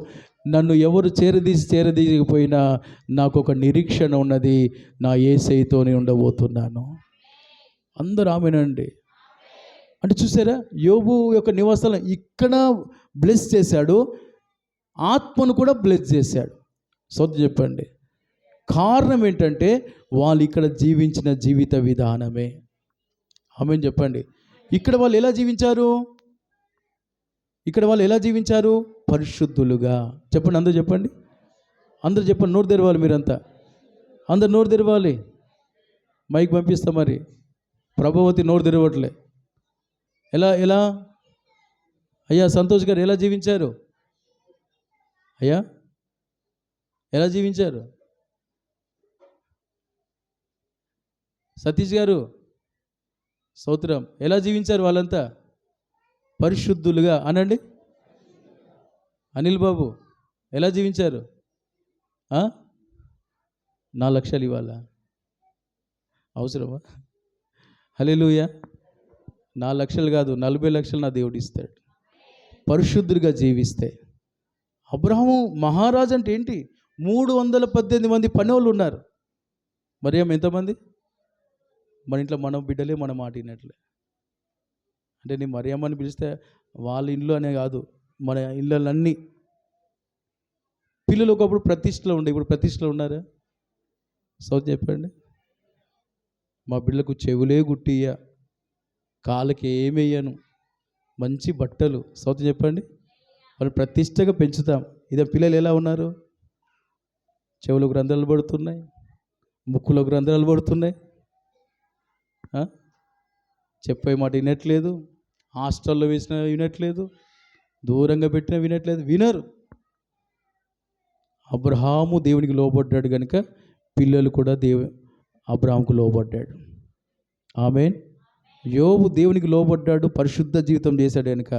నన్ను ఎవరు చేరదీయకపోయినా నాకు ఒక నిరీక్షణ ఉన్నది, నా యేసయ్యతోనే ఉండబోతున్నాను. అందరూ ఆమేనండి. అంటే చూసారా, యోబు యొక్క నివాసాలను ఇక్కడ బ్లెస్ చేశాడు, ఆత్మను కూడా బ్లెస్ చేశాడు. సొంత చెప్పండి. కారణం ఏంటంటే వాళ్ళు ఇక్కడ జీవించిన జీవిత విధానమే. ఆమేన్ చెప్పండి. ఇక్కడ వాళ్ళు ఎలా జీవించారు? పరిశుద్ధులుగా. చెప్పండి, అందరూ చెప్పండి. అందరూ చెప్పండి, నోరు తెరవాలి. మీరంతా అందరు నోరు తెరవాలి. మైక్ పంపిస్తా. మరి ప్రభావతి నోరు తెరవట్లే. ఎలా అయ్యా? సంతోష్ గారు ఎలా జీవించారు అయ్యా? ఎలా జీవించారు? సతీష్ గారు స్తోత్రం. ఎలా జీవించారు వాళ్ళంతా? పరిశుద్ధులుగా అనండి. అనిల్ బాబు ఎలా జీవించారు? 4 లక్షలు ఇవ్వాలా? అవసరమా? హల్లెలూయా. 4 లక్షలు కాదు, 40 లక్షలు నా దేవుడు ఇస్తాడు పరిశుద్ధులుగా జీవిస్తే. అబ్రహాము మహారాజు అంటే ఏంటి? 318 మంది పనోళ్ళు ఉన్నారు. మరి ఎంతమంది? మన ఇంట్లో మనం బిడ్డలే మన మాట వినట్లే. అంటే నీ మరియమ్మని పిలిస్తే వాళ్ళ ఇంట్లో అనే కాదు, మన ఇళ్ళన్నీ. పిల్లలు ఒకప్పుడు ప్రతిష్టలో ఉండే, ఇప్పుడు ప్రతిష్టలో ఉన్నారా? సౌత్ చెప్పండి. మా బిడ్డలకు చెవులే గుట్టియ్య, కాళ్ళకి ఏమేయను, మంచి బట్టలు. సౌత్ చెప్పండి. వాళ్ళు ప్రతిష్టగా పెంచుతాం. ఇదే పిల్లలు ఎలా ఉన్నారు? చెవులకు రంధ్రాలు పడుతున్నాయి, ముక్కులకు రంధ్రాలు పడుతున్నాయి, చెప్పే మాట వినట్లేదు, హాస్టల్లో వేసిన వినట్లేదు, దూరంగా పెట్టిన వినట్లేదు, వినరు. అబ్రహాము దేవునికి లోబడ్డాడు కనుక పిల్లలు కూడా అబ్రహాముకు లోబడ్డాడు. ఆమేన్. యోబు దేవునికి లోబడ్డాడు, పరిశుద్ధ జీవితం చేశాడు కనుక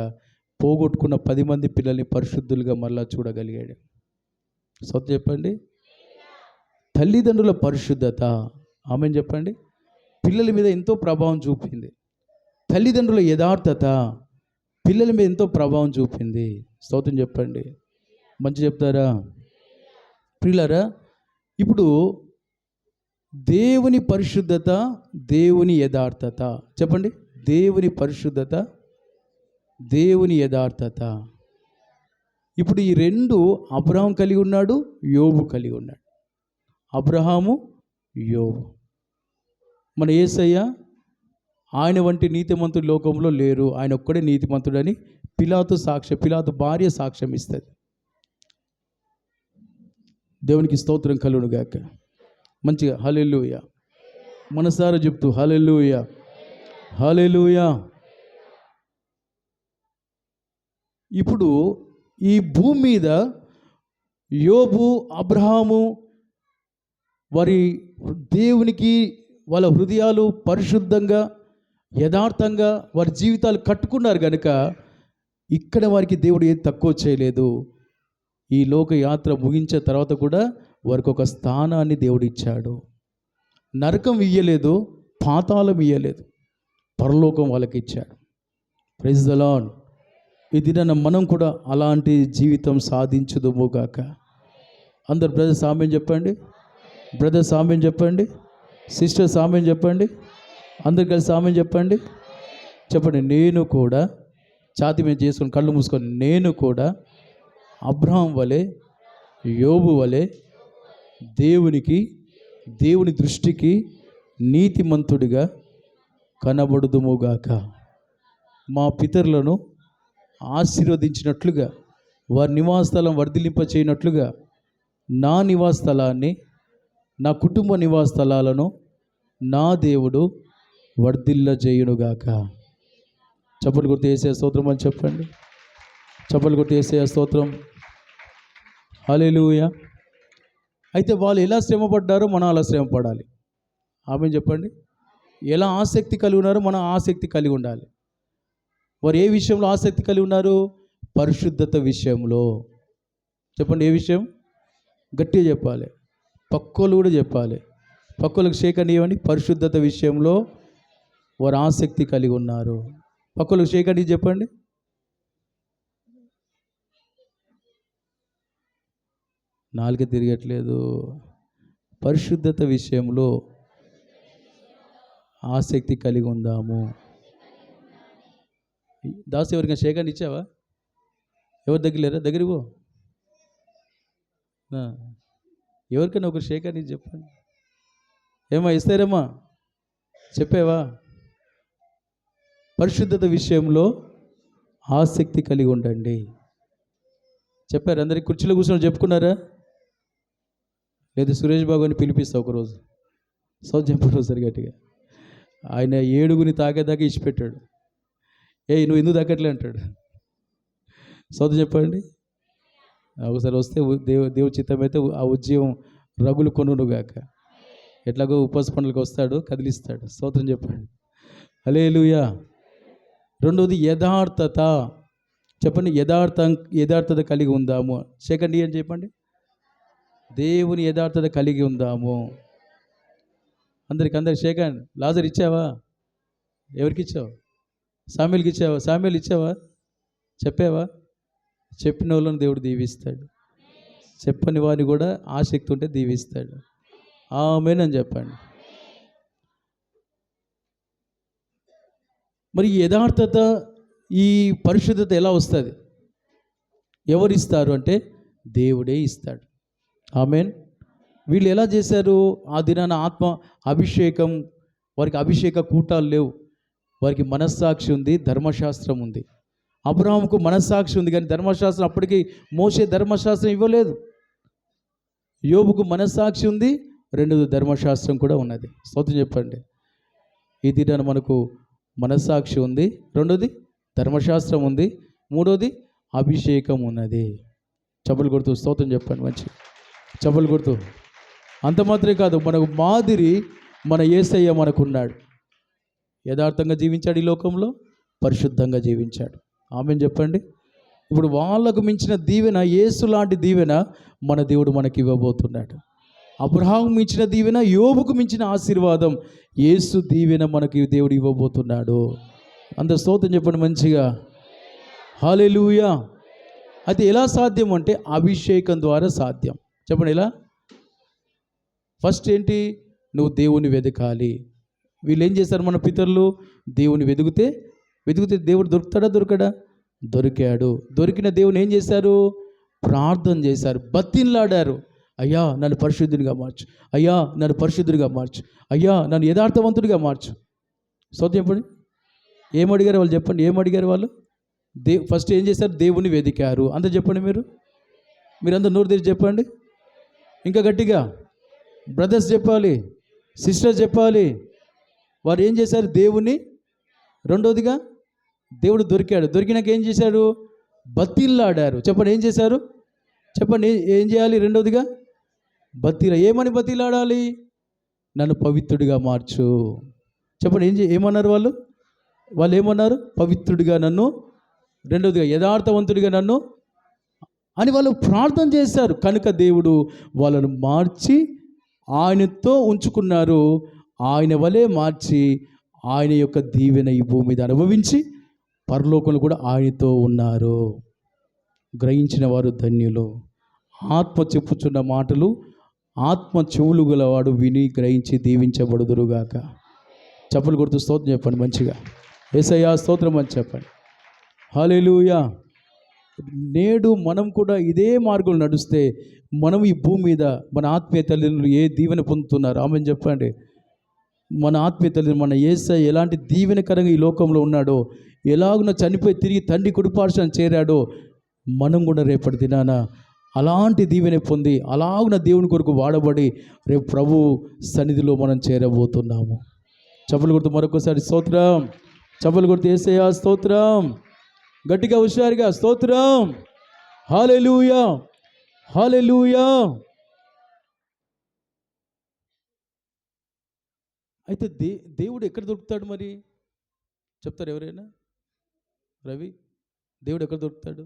పోగొట్టుకున్న 10 మంది పిల్లల్ని పరిశుద్ధులుగా మళ్ళా చూడగలిగాడు. సొంత చెప్పండి. తల్లిదండ్రుల పరిశుద్ధత, ఆమేన్ చెప్పండి, పిల్లల మీద ఎంతో ప్రభావం చూపింది. తల్లిదండ్రుల యథార్థత పిల్లల మీద ఎంతో ప్రభావం చూపింది. స్తోత్రం చెప్పండి. మంచి చెప్తారా ప్రియులారా? ఇప్పుడు దేవుని పరిశుద్ధత, దేవుని యథార్థత. చెప్పండి. దేవుని పరిశుద్ధత, దేవుని యథార్థత. ఇప్పుడు ఈ రెండు అబ్రహాం కలిగి ఉన్నాడు, యోబు కలిగి ఉన్నాడు. అబ్రహాము, యోబు. మన యేసయ్య ఆయన వంటి నీతిమంతుడు లోకంలో లేరు, ఆయన ఒక్కడే నీతిమంతుడని పిలాతు భార్య సాక్ష్యం ఇస్తుంది. దేవునికి స్తోత్రం కలుగును గాక. మంచిగా హల్లెలూయా మనసారా చెప్తూ హల్లెలూయా హల్లెలూయా. ఇప్పుడు ఈ భూమి మీద యోబు, అబ్రహాము వారి దేవునికి వాళ్ళ హృదయాలు పరిశుద్ధంగా యథార్థంగా వారి జీవితాలు కట్టుకున్నారు కనుక ఇక్కడ వారికి దేవుడు ఏది తక్కువ చేయలేదు. ఈ లోక యాత్ర ముగించిన తర్వాత కూడా వారికి ఒక స్థానాన్ని దేవుడు ఇచ్చాడు. నరకం ఇయ్యలేదు, పాతాళం ఇయ్యలేదు, పరలోకం వాళ్ళకి ఇచ్చాడు. Praise the lord. ఈ దినాన మనం కూడా అలాంటి జీవితం సాధించుదుము గాక. అందరు బ్రదర్స్ ఆమేన్ చెప్పండి, బ్రదర్స్ ఆమేన్ చెప్పండి, సిస్టర్స్ ఆమేన్ చెప్పండి, అందరు కలిసి ఆమేన్ చెప్పండి. చెప్పండి, నేను కూడా ఛాతీ మీద చేసుకొని కళ్ళు మూసుకొని నేను కూడా అబ్రహాం వలె, యోబు వలె దేవుని దృష్టికి నీతిమంతుడిగా కనబడుదుముగాక. మా పితరులను ఆశీర్వదించినట్లుగా వారి నివాస స్థలం వర్ధిలింప చేయనట్లుగా నా నివాస స్థలాన్ని, నా కుటుంబ నివాస స్థలాలను నా దేవుడు వర్ధిల్ల చేయునుగాక. చప్పలు కొట్టి యేసయ్య స్తోత్రం అని చెప్పండి. చప్పలు కొట్టి యేసయ్య స్తోత్రం. హల్లెలూయా. అయితే వాళ్ళు ఎలా శ్రమపడ్డారో మనం అలా శ్రమ పడాలి. ఆమేన్ చెప్పండి. ఎలా ఆసక్తి కలిగి ఉన్నారో మనం ఆసక్తి కలిగి ఉండాలి. వారు ఏ విషయంలో ఆసక్తి కలిగి ఉన్నారు? పరిశుద్ధత విషయంలో. చెప్పండి, ఏ విషయం? గట్టిగా చెప్పాలి, పక్కోళ్ళు కూడా చెప్పాలి. పక్కోళ్ళకి షేక్ ఇవ్వండి. పరిశుద్ధత విషయంలో వారు ఆసక్తి కలిగి ఉన్నారు. పక్కోళ్ళకి షేక్ అని చెప్పండి. నాలుక తిరగట్లేదు. పరిశుద్ధత విషయంలో ఆసక్తి కలిగి ఉందాము. దాసు ఎవరికైనా షేకాన్ని ఇచ్చావా? ఎవరి దగ్గర లేరా? దగ్గరికి పో. ఎవరికైనా ఒక షేకాన్ని చెప్పండి. ఏమా ఇస్తారేమ్మా? చెప్పావా? పరిశుద్ధత విషయంలో ఆసక్తి కలిగి ఉండండి. చెప్పారు అందరికి? కుర్చీలో కూర్చొని చెప్పుకున్నారా? లేదా సురేష్ బాబు అని పిలిపిస్తా ఒకరోజు. చెప్పు సరి గట్టిగా. ఆయన 7 తాకేదాకా ఇచ్చిపెట్టాడు. నువ్వు ఎందుకు తాకట్లే అంటాడు. చెప్పండి. ఒకసారి వస్తే దేవుడి చిత్తం అయితే ఆ ఉద్యమం రగులు కొనుగాక. ఎట్లాగో ఉపవాస పండుగలకు వస్తాడు, కదిలిస్తాడు. స్తోత్రం చెప్పండి. హల్లెలూయా. రెండవది యథార్థత. చెప్పండి, యథార్థత కలిగి ఉందాము. సెకండ్ ఏం చెప్పండి? దేవుని యథార్థత కలిగి ఉందాము. అందరికి షేకండ్. లాజర్ ఇచ్చావా? ఎవరికి ఇచ్చావు? సామ్యుల్కి ఇచ్చావా? సామ్యుల్ ఇచ్చావా? చెప్పావా? చెప్పిన వాళ్ళని దేవుడు దీవిస్తాడు, చెప్పని వారిని కూడా ఆసక్తి ఉంటే దీవిస్తాడు. ఆమేన్ అని చెప్పండి. మరి యథార్థత, ఈ పరిశుద్ధత ఎలా వస్తుంది? ఎవరు ఇస్తారు అంటే దేవుడే ఇస్తాడు. ఆమేన్. వీళ్ళు ఎలా చేశారు? ఆ దినాన ఆత్మ అభిషేకం, వారికి అభిషేక కూటాలు లేవు. వారికి మనస్సాక్షి ఉంది, ధర్మశాస్త్రం ఉంది. అబ్రహాముకు మనస్సాక్షి ఉంది కానీ ధర్మశాస్త్రం అప్పటికి మోసే ధర్మశాస్త్రం ఇవ్వలేదు. యోబుకు మనస్సాక్షి ఉంది, రెండోది ధర్మశాస్త్రం కూడా ఉన్నది. స్తోత్రం చెప్పండి. ఈ దినాన మనకు మనస్సాక్షి ఉంది, రెండోది ధర్మశాస్త్రం ఉంది, మూడోది అభిషేకం ఉన్నది. చప్పలు కొడుతూ స్తోత్రం చెప్పండి. మంచి చప్పలు కొడుతూ. అంత మాత్రమే కాదు, మనకు మాదిరి మన యేసయ్య మనకున్నాడు. యథార్థంగా జీవించాడు, ఈ లోకంలో పరిశుద్ధంగా జీవించాడు. ఆమేన్ చెప్పండి. ఇప్పుడు వాళ్ళకు మించిన దీవెన, యేసు లాంటి దీవెన మన దేవుడు మనకి ఇవ్వబోతున్నాడు. అబ్రహాము మించిన దీవెన, యోబుకు మించిన ఆశీర్వాదం, యేసు దీవెన మనకి దేవుడు ఇవ్వబోతున్నాడు. అందరు స్తోత్రం చెప్పండి మంచిగా. హల్లెలూయా. అది ఎలా సాధ్యం అంటే అభిషేకం ద్వారా సాధ్యం. చెప్పండి ఎలా? ఫస్ట్ ఏంటి? నువ్వు దేవుని వెతకాలి. వీళ్ళు ఏం చేస్తారు? మన పితరులు దేవుని వెతికితే దేవుడు దొరుకుతాడా? దొరకడా? దొరికాడు. దొరికిన దేవుని ఏం చేశారు? ప్రార్థన చేశారు, బతిన్లాడారు. అయ్యా నన్ను పరిశుద్ధునిగా మార్చు, అయ్యా నన్ను పరిశుద్ధునిగా మార్చు, అయ్యా నన్ను యథార్థవంతుడిగా మార్చు. స్తోత్రం చెప్పండి. ఏమడిగారు వాళ్ళు? చెప్పండి, ఏమడిగారు వాళ్ళు? ఫస్ట్ ఏం చేశారు? దేవుని వెదికారు. అంత చెప్పండి. మీరందరూ నోరు తెరిచి చెప్పండి. ఇంకా గట్టిగా బ్రదర్స్ చెప్పాలి, సిస్టర్స్ చెప్పాలి. వారు ఏం చేశారు? దేవుని, రెండోదిగా దేవుడు దొరికాడు. దొరికినాక ఏం చేశారు? బతిల్లాడారు. చెప్పండి, ఏం చేశారు? చెప్పండి, ఏం చేయాలి? రెండోదిగా ఏమని బతిలాడాలి? నన్ను పవిత్రుడిగా మార్చు. చెప్పండి, ఏమన్నారు వాళ్ళు ఏమన్నారు? పవిత్రుడిగా నన్ను, రెండోదిగా యథార్థవంతుడిగా నన్ను అని వాళ్ళు ప్రార్థన చేశారు. కనుక దేవుడు వాళ్ళను మార్చి ఆయనతో ఉంచుకున్నారు. ఆయన వలె మార్చి ఆయన యొక్క దీవెన ఈ భూమి మీద అనుభవించి పరలోకంలో కూడా ఆయనతో ఉన్నారు. గ్రహించిన వారు ధన్యులు. ఆత్మ చెప్పుచున్న మాటలు ఆత్మ చెవులు గలవాడు విని గ్రహించి దీవించబడుదురుగాక. చప్పలు కొడుతూ స్తోత్రం చెప్పండి మంచిగా. యేసయ్యా స్తోత్రం అని చెప్పండి. హల్లెలూయా. నేడు మనం కూడా ఇదే మార్గంలో నడుస్తే మనం ఈ భూమి మీద మన ఆత్మీయ తల్లిదండ్రులు ఏ దీవెన పొందుతున్నారు? ఆమెను చెప్పండి. మన ఆత్మీయ తల్లిదండ్రులు, మన యేసయ్య ఎలాంటి దీవెనకరంగా ఈ లోకంలో ఉన్నాడో, ఎలాగున చనిపోయి తిరిగి తండ్రి కుడిపార్శ్వాన చేరాడో, మనం కూడా రేపటి దినాన అలాంటి దీవెన పొంది అలాగున దేవుని కొరకు వాడబడి రేపు ప్రభు సన్నిధిలో మనం చేరబోతున్నాము. చప్పలు కొడుతూ మరొకసారి స్తోత్రం. చప్పలు కొడుతూ యేసయ్యా స్తోత్రం. గట్టిగా హుషారుగా స్తోత్రం. హల్లెలూయా, హల్లెలూయా. అయితే దేవుడు ఎక్కడ దొరుకుతాడు మరి? చెప్తారు ఎవరైనా? రవి, దేవుడు ఎక్కడ దొరుకుతాడు?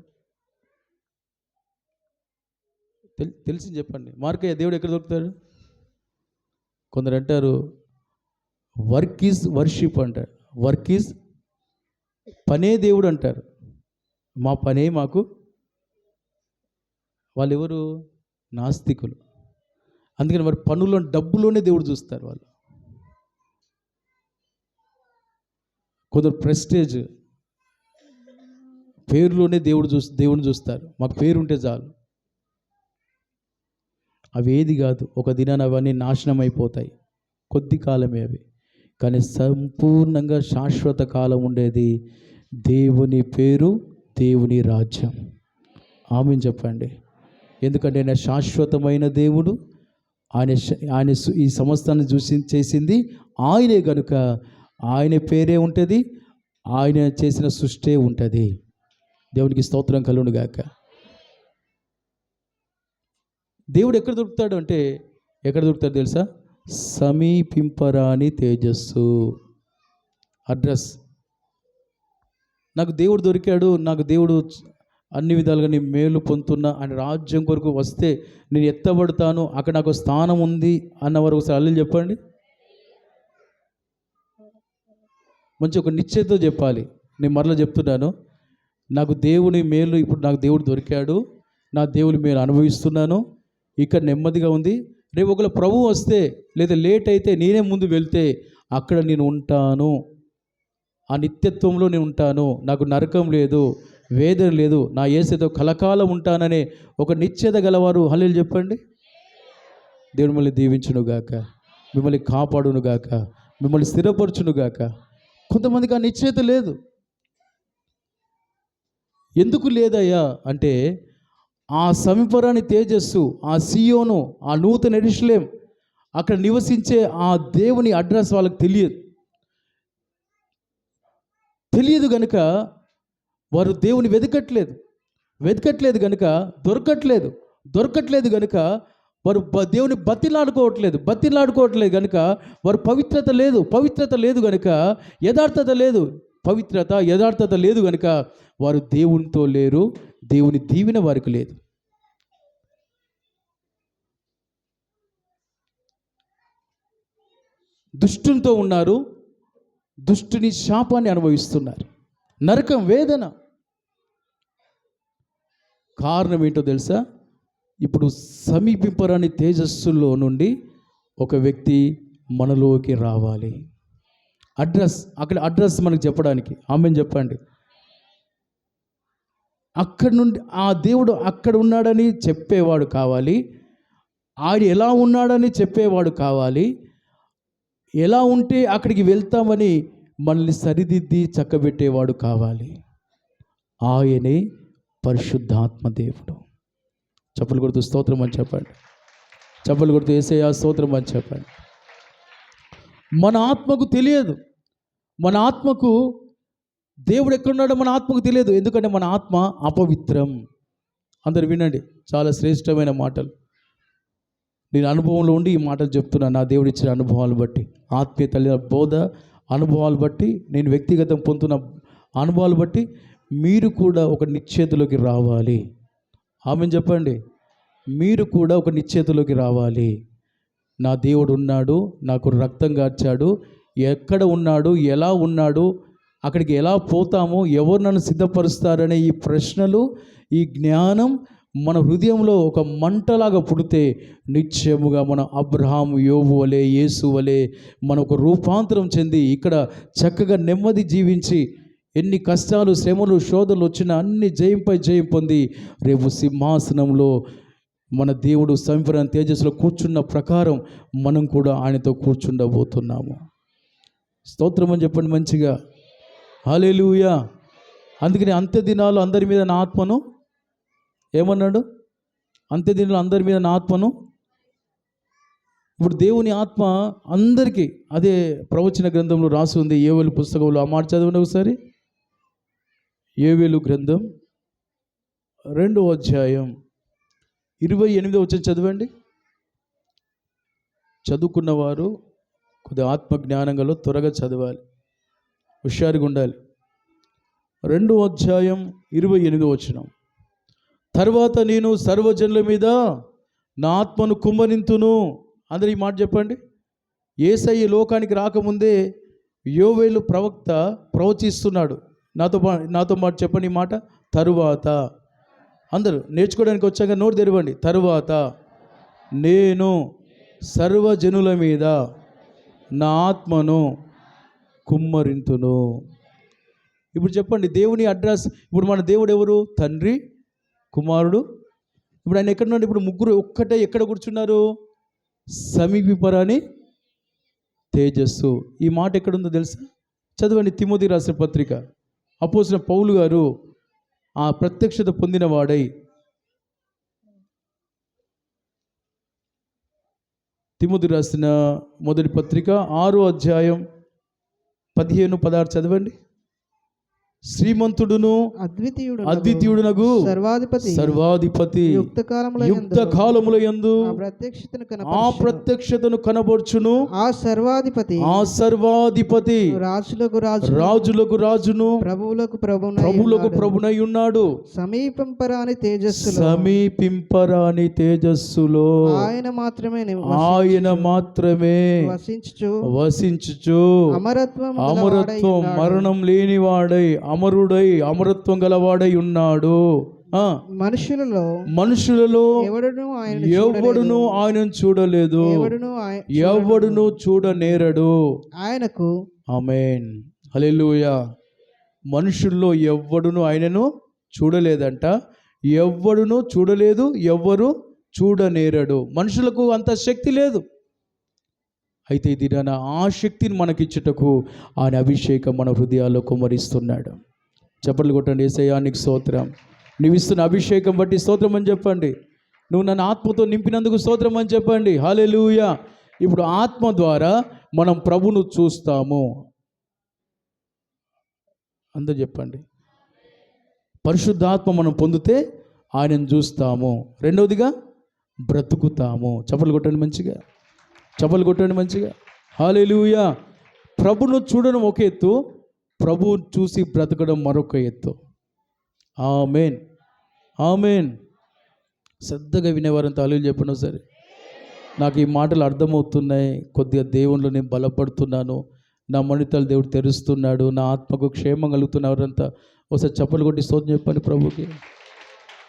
తెలిసింది చెప్పండి. మార్కయ్య, దేవుడు ఎక్కడ దొరుకుతాడు? కొందరు అంటారు వర్క్ ఈజ్ వర్షిప్ అంటారు. వర్క్ ఈజ్ పనే దేవుడు అంటారు. మా పనే మాకు. వాళ్ళు ఎవరు? నాస్తికులు. అందుకని మరి పనుల్లో డబ్బులోనే దేవుడు చూస్తారు వాళ్ళు. కొందరు ప్రెస్టేజ్, పేరులోనే దేవుడిని చూస్తారు. మాకు పేరు ఉంటే చాలు. అవి ఏది కాదు, ఒక దినాన అవన్నీ నాశనం అయిపోతాయి. కొద్ది కాలమే అవి. కానీ సంపూర్ణంగా శాశ్వత కాలం ఉండేది దేవుని పేరు, దేవుని రాజ్యం. ఆమేన్ చెప్పండి. ఎందుకంటే ఆయన శాశ్వతమైన దేవుడు. ఆయన ఈ సమస్తాన్ని చేసింది ఆయనే కనుక ఆయన పేరే ఉంటుంది, ఆయన చేసిన సృష్టి ఉంటుంది. దేవునికి స్తోత్రం కలుగును గాక. దేవుడు ఎక్కడ దొరుకుతాడు అంటే, ఎక్కడ దొరుకుతాడు తెలుసా? సమీపింపరాని తేజస్సు. అడ్రస్. నాకు దేవుడు దొరికాడు, నాకు దేవుడు అన్ని విధాలుగా నేను మేలు పొందుతున్నా, ఆయన రాజ్యం కొరకు వస్తే నేను ఎత్తబడతాను, అక్కడ నాకు స్థానం ఉంది అన్నవారు ఒకసారి అల్లు చెప్పండి. మంచి ఒక నిశ్చయతో చెప్పాలి. నేను మరలా చెప్తున్నాను, నాకు దేవుని మేలు, ఇప్పుడు నాకు దేవుడు దొరికాడు, నా దేవుని మేలు అనుభవిస్తున్నాను, ఇక్కడ నెమ్మదిగా ఉంది. రేపు ఒకవేళ ప్రభువు వస్తే లేదా లేట్ అయితే నేనే ముందు వెళ్తే అక్కడ నేను ఉంటాను, ఆ నిత్యత్వంలో నేను ఉంటాను, నాకు నరకం లేదు, వేదన లేదు, నా యేసుతో కలకాలం ఉంటాననే ఒక నిశ్చయత గలవారు హల్లెలూయా చెప్పండి. దేవుడు మిమ్మల్ని దీవించునుగాక, మిమ్మల్ని కాపాడునుగాక, మిమ్మల్ని స్థిరపరచునుగాక. కొంతమందికి ఆ నిశ్చయత లేదు. ఎందుకు లేదయ్యా అంటే, ఆ సమీపరాని తేజస్సు, ఆ సియోను, ఆ నూతన యెరూషలేము, అక్కడ నివసించే ఆ దేవుని అడ్రస్ వాళ్ళకి తెలియదు కనుక వారు దేవుని వెతకట్లేదు కనుక దొరకట్లేదు కనుక వారు దేవుని బతిలాడుకోవట్లేదు కనుక వారు పవిత్రత లేదు కనుక యథార్థత లేదు కనుక వారు దేవునితో లేరు, దేవుని దీవెన వారికి లేదు. దుష్టునితో ఉన్నారు, దుష్టుని శాపాన్ని అనుభవిస్తున్నారు, నరకం, వేదన. కారణం ఏంటో తెలుసా? ఇప్పుడు సమీపింపరాని తేజస్సులో నుండి ఒక వ్యక్తి మనలోకి రావాలి. అడ్రస్, అక్కడ అడ్రస్ మనకు చెప్పడానికి. ఆమేన్ చెప్పండి. అక్కడి నుండి ఆ దేవుడు అక్కడ ఉన్నాడని చెప్పేవాడు కావాలి, ఆయన ఎలా ఉన్నాడని చెప్పేవాడు కావాలి, ఎలా ఉంటే అక్కడికి వెళ్తామని మనల్ని సరిదిద్ది చక్కబెట్టేవాడు కావాలి. ఆయనే పరిశుద్ధాత్మ దేవుడు. చప్పలు కొడుతూ స్తోత్రం అని చెప్పండి. చప్పలు కొడుతూ యేసయ్యా స్తోత్రం అని చెప్పండి. మన ఆత్మకు తెలియదు, మన ఆత్మకు దేవుడు ఎక్కడున్నాడో మన ఆత్మకు తెలియదు. ఎందుకంటే మన ఆత్మ అపవిత్రం. అందరు వినండి, చాలా శ్రేష్టమైన మాటలు. నేను అనుభవంలో ఉండి ఈ మాటలు చెప్తున్నాను, నా దేవుడు ఇచ్చిన అనుభవాలు బట్టి, ఆత్మీయ తల్లి బోధ అనుభవాలు బట్టి, నేను వ్యక్తిగతం పొందుతున్న అనుభవాలు బట్టి మీరు కూడా ఒక నిశ్చేతులోకి రావాలి. ఆమెను చెప్పండి, మీరు కూడా ఒక నిశ్చేతులోకి రావాలి. నా దేవుడు ఉన్నాడు, నాకు రక్తం కార్చాడు, ఎక్కడ ఉన్నాడు, ఎలా ఉన్నాడు, అక్కడికి ఎలా పోతామో, ఎవరు నన్ను సిద్ధపరుస్తారనే ఈ ప్రశ్నలు, ఈ జ్ఞానం మన హృదయంలో ఒక మంటలాగా పుడితే నిశ్చయముగా మన అబ్రహాము, యోబు వలె, యేసు వలె మన ఒక రూపాంతరం చెంది ఇక్కడ చక్కగా నెమ్మది జీవించి, ఎన్ని కష్టాలు, శ్రమలు, శోధనలు వచ్చినా అన్ని జయంపై జయం పొంది రేపు సింహాసనంలో మన దేవుడు సంవరణ తేజస్సులో కూర్చున్న ప్రకారం మనం కూడా ఆయనతో కూర్చుండబోతున్నాము. స్తోత్రం అని చెప్పండి మంచిగా. హల్లెలూయా. అందుకని అంత్య దినాలు అందరి మీద నా ఆత్మను ఏమన్నాడు? అంత్య దినాలు అందరి మీద నా ఆత్మను. ఇప్పుడు దేవుని ఆత్మ అందరికీ, అదే ప్రవచన గ్రంథంలో రాసి ఉంది, యోవేలు పుస్తకంలో. ఆ మాట చదవండి ఒకసారి. యోవేలు గ్రంథం 2వ అధ్యాయం 28వ వచనం చదవండి. చదువుకున్నవారు కొద్దిగా ఆత్మ జ్ఞానంలో త్వరగా చదవాలి, హుషారుగా ఉండాలి. 2వ అధ్యాయం 28వ వచనం. తర్వాత నేను సర్వజనుల మీద నా ఆత్మను కుమ్మరింతును. అందరూ ఈ మాట చెప్పండి. యేసయ్య లోకానికి రాకముందే యోవేలు ప్రవక్త ప్రవచిస్తున్నాడు. నాతో మాట చెప్పండి ఈ మాట. తరువాత, అందరూ నేర్చుకోవడానికి వచ్చాక నోరు తెరవండి. తరువాత నేను సర్వజనుల మీద నా ఆత్మను కుమ్మరింతును. ఇప్పుడు చెప్పండి, దేవుని అడ్రస్. ఇప్పుడు మన దేవుడు ఎవరు? తండ్రి, కుమారుడు. ఇప్పుడు ఆయన ఎక్కడున్నాడు? ఇప్పుడు ముగ్గురు ఒక్కటే ఎక్కడ కూర్చున్నారు? సమీపరాని తేజస్సు. ఈ మాట ఎక్కడుందో తెలుసా? చదవండి, తిమోతి రాసిన పత్రిక. అపోస్తలుడైన పౌలు గారు ఆ ప్రత్యక్షత పొందినవాడై, తిమోతి రాసిన మొదటి పత్రిక 6వ అధ్యాయం 15-16 చదవండి. శ్రీమంతుడును అద్వితీయుడునగు సర్వాధిపతి యుక్త కాలముల యందు ఆ ప్రత్యక్షతను కనబర్చును. ఆ సర్వాధిపతి రాజులకు రాజును ప్రభువులకు ప్రభునై ఉన్నాడు. సమీపింపరాని తేజస్సులో ఆయన మాత్రమే వసించుచు అమరత్వం మరణం లేనివాడై అమరుడై అమరత్వం గలవాడై ఉన్నాడు. మనుషులలో ఎవడును ఆయనను చూడలేదు, ఎవడును చూడనేరడు ఆయనకు. ఆమేన్, హల్లెలూయా. మనుషుల్లో ఎవడును ఆయనను చూడలేదంట, ఎవడును చూడలేదు, ఎవ్వరు చూడనేరడు. మనుషులకు అంత శక్తి లేదు. అయితే ఇది ఆ శక్తిని మనకిచ్చుటకు ఆయన అభిషేకం మన హృదయాల్లో కుమ్మరిస్తున్నాడు. చప్పట్లు కొట్టండి. యేసయ్యా నీకు స్తోత్రం. నువ్వు ఇస్తున్న అభిషేకం బట్టి స్తోత్రం అని చెప్పండి. నువ్వు నన్ను ఆత్మతో నింపినందుకు స్తోత్రం అని చెప్పండి. హల్లెలూయా. ఇప్పుడు ఆత్మ ద్వారా మనం ప్రభువును చూస్తాము. అందరూ చెప్పండి. పరిశుద్ధాత్మ మనం పొందితే ఆయనను చూస్తాము. రెండవదిగా బ్రతుకుతాము. చప్పట్లు కొట్టండి మంచిగా. చప్పట్లు కొట్టండి మంచిగా. హల్లెలూయా. ప్రభును చూడడం ఒక ఎత్తు, ప్రభువు చూసి బ్రతకడం మరొక ఎత్తు. ఆమేన్, ఆమేన్. శ్రద్ధగా వినేవారంతా హల్లెలూయా చెప్పండి సరే. నాకు ఈ మాటలు అర్థమవుతున్నాయి. కొద్దిగా దేవుళ్ళు నేను బలపడుతున్నాను, నా మణితలు దేవుడు తెరుస్తున్నాడు, నా ఆత్మకు క్షేమం కలుగుతున్నవారంతా ఒకసారి చప్పలు కొట్టి స్తోత్రం చెప్పండి ప్రభుకి.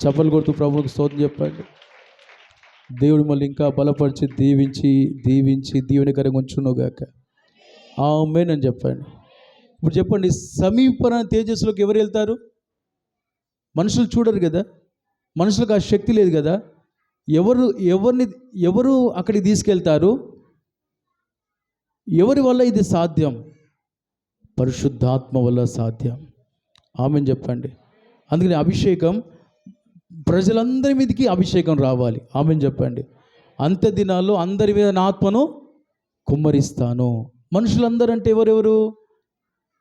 చప్పలు కొడుతూ ప్రభుకి స్తోత్రం చెప్పండి. దేవుడు మళ్ళీ ఇంకా బలపరిచి దీవించి దీవెనకరంగా ఉంచునుగాక. ఆమేన్ అని చెప్పండి. ఇప్పుడు చెప్పండి, సమీపన తేజస్సులోకి ఎవరు వెళ్తారు? మనుషులు చూడరు కదా, మనుషులకు ఆ శక్తి లేదు కదా. ఎవరు అక్కడికి తీసుకెళ్తారు? ఎవరి వల్ల ఇది సాధ్యం? పరిశుద్ధాత్మ వల్ల సాధ్యం. ఆమేన్ చెప్పండి. అందుకని అభిషేకం, ప్రజలందరి మీదకి అభిషేకం రావాలి. ఆమేన్ చెప్పండి. అంత్య దినాల్లో అందరి మీద నా ఆత్మను కుమ్మరిస్తాను. మనుషులందరూ అంటే ఎవరెవరు?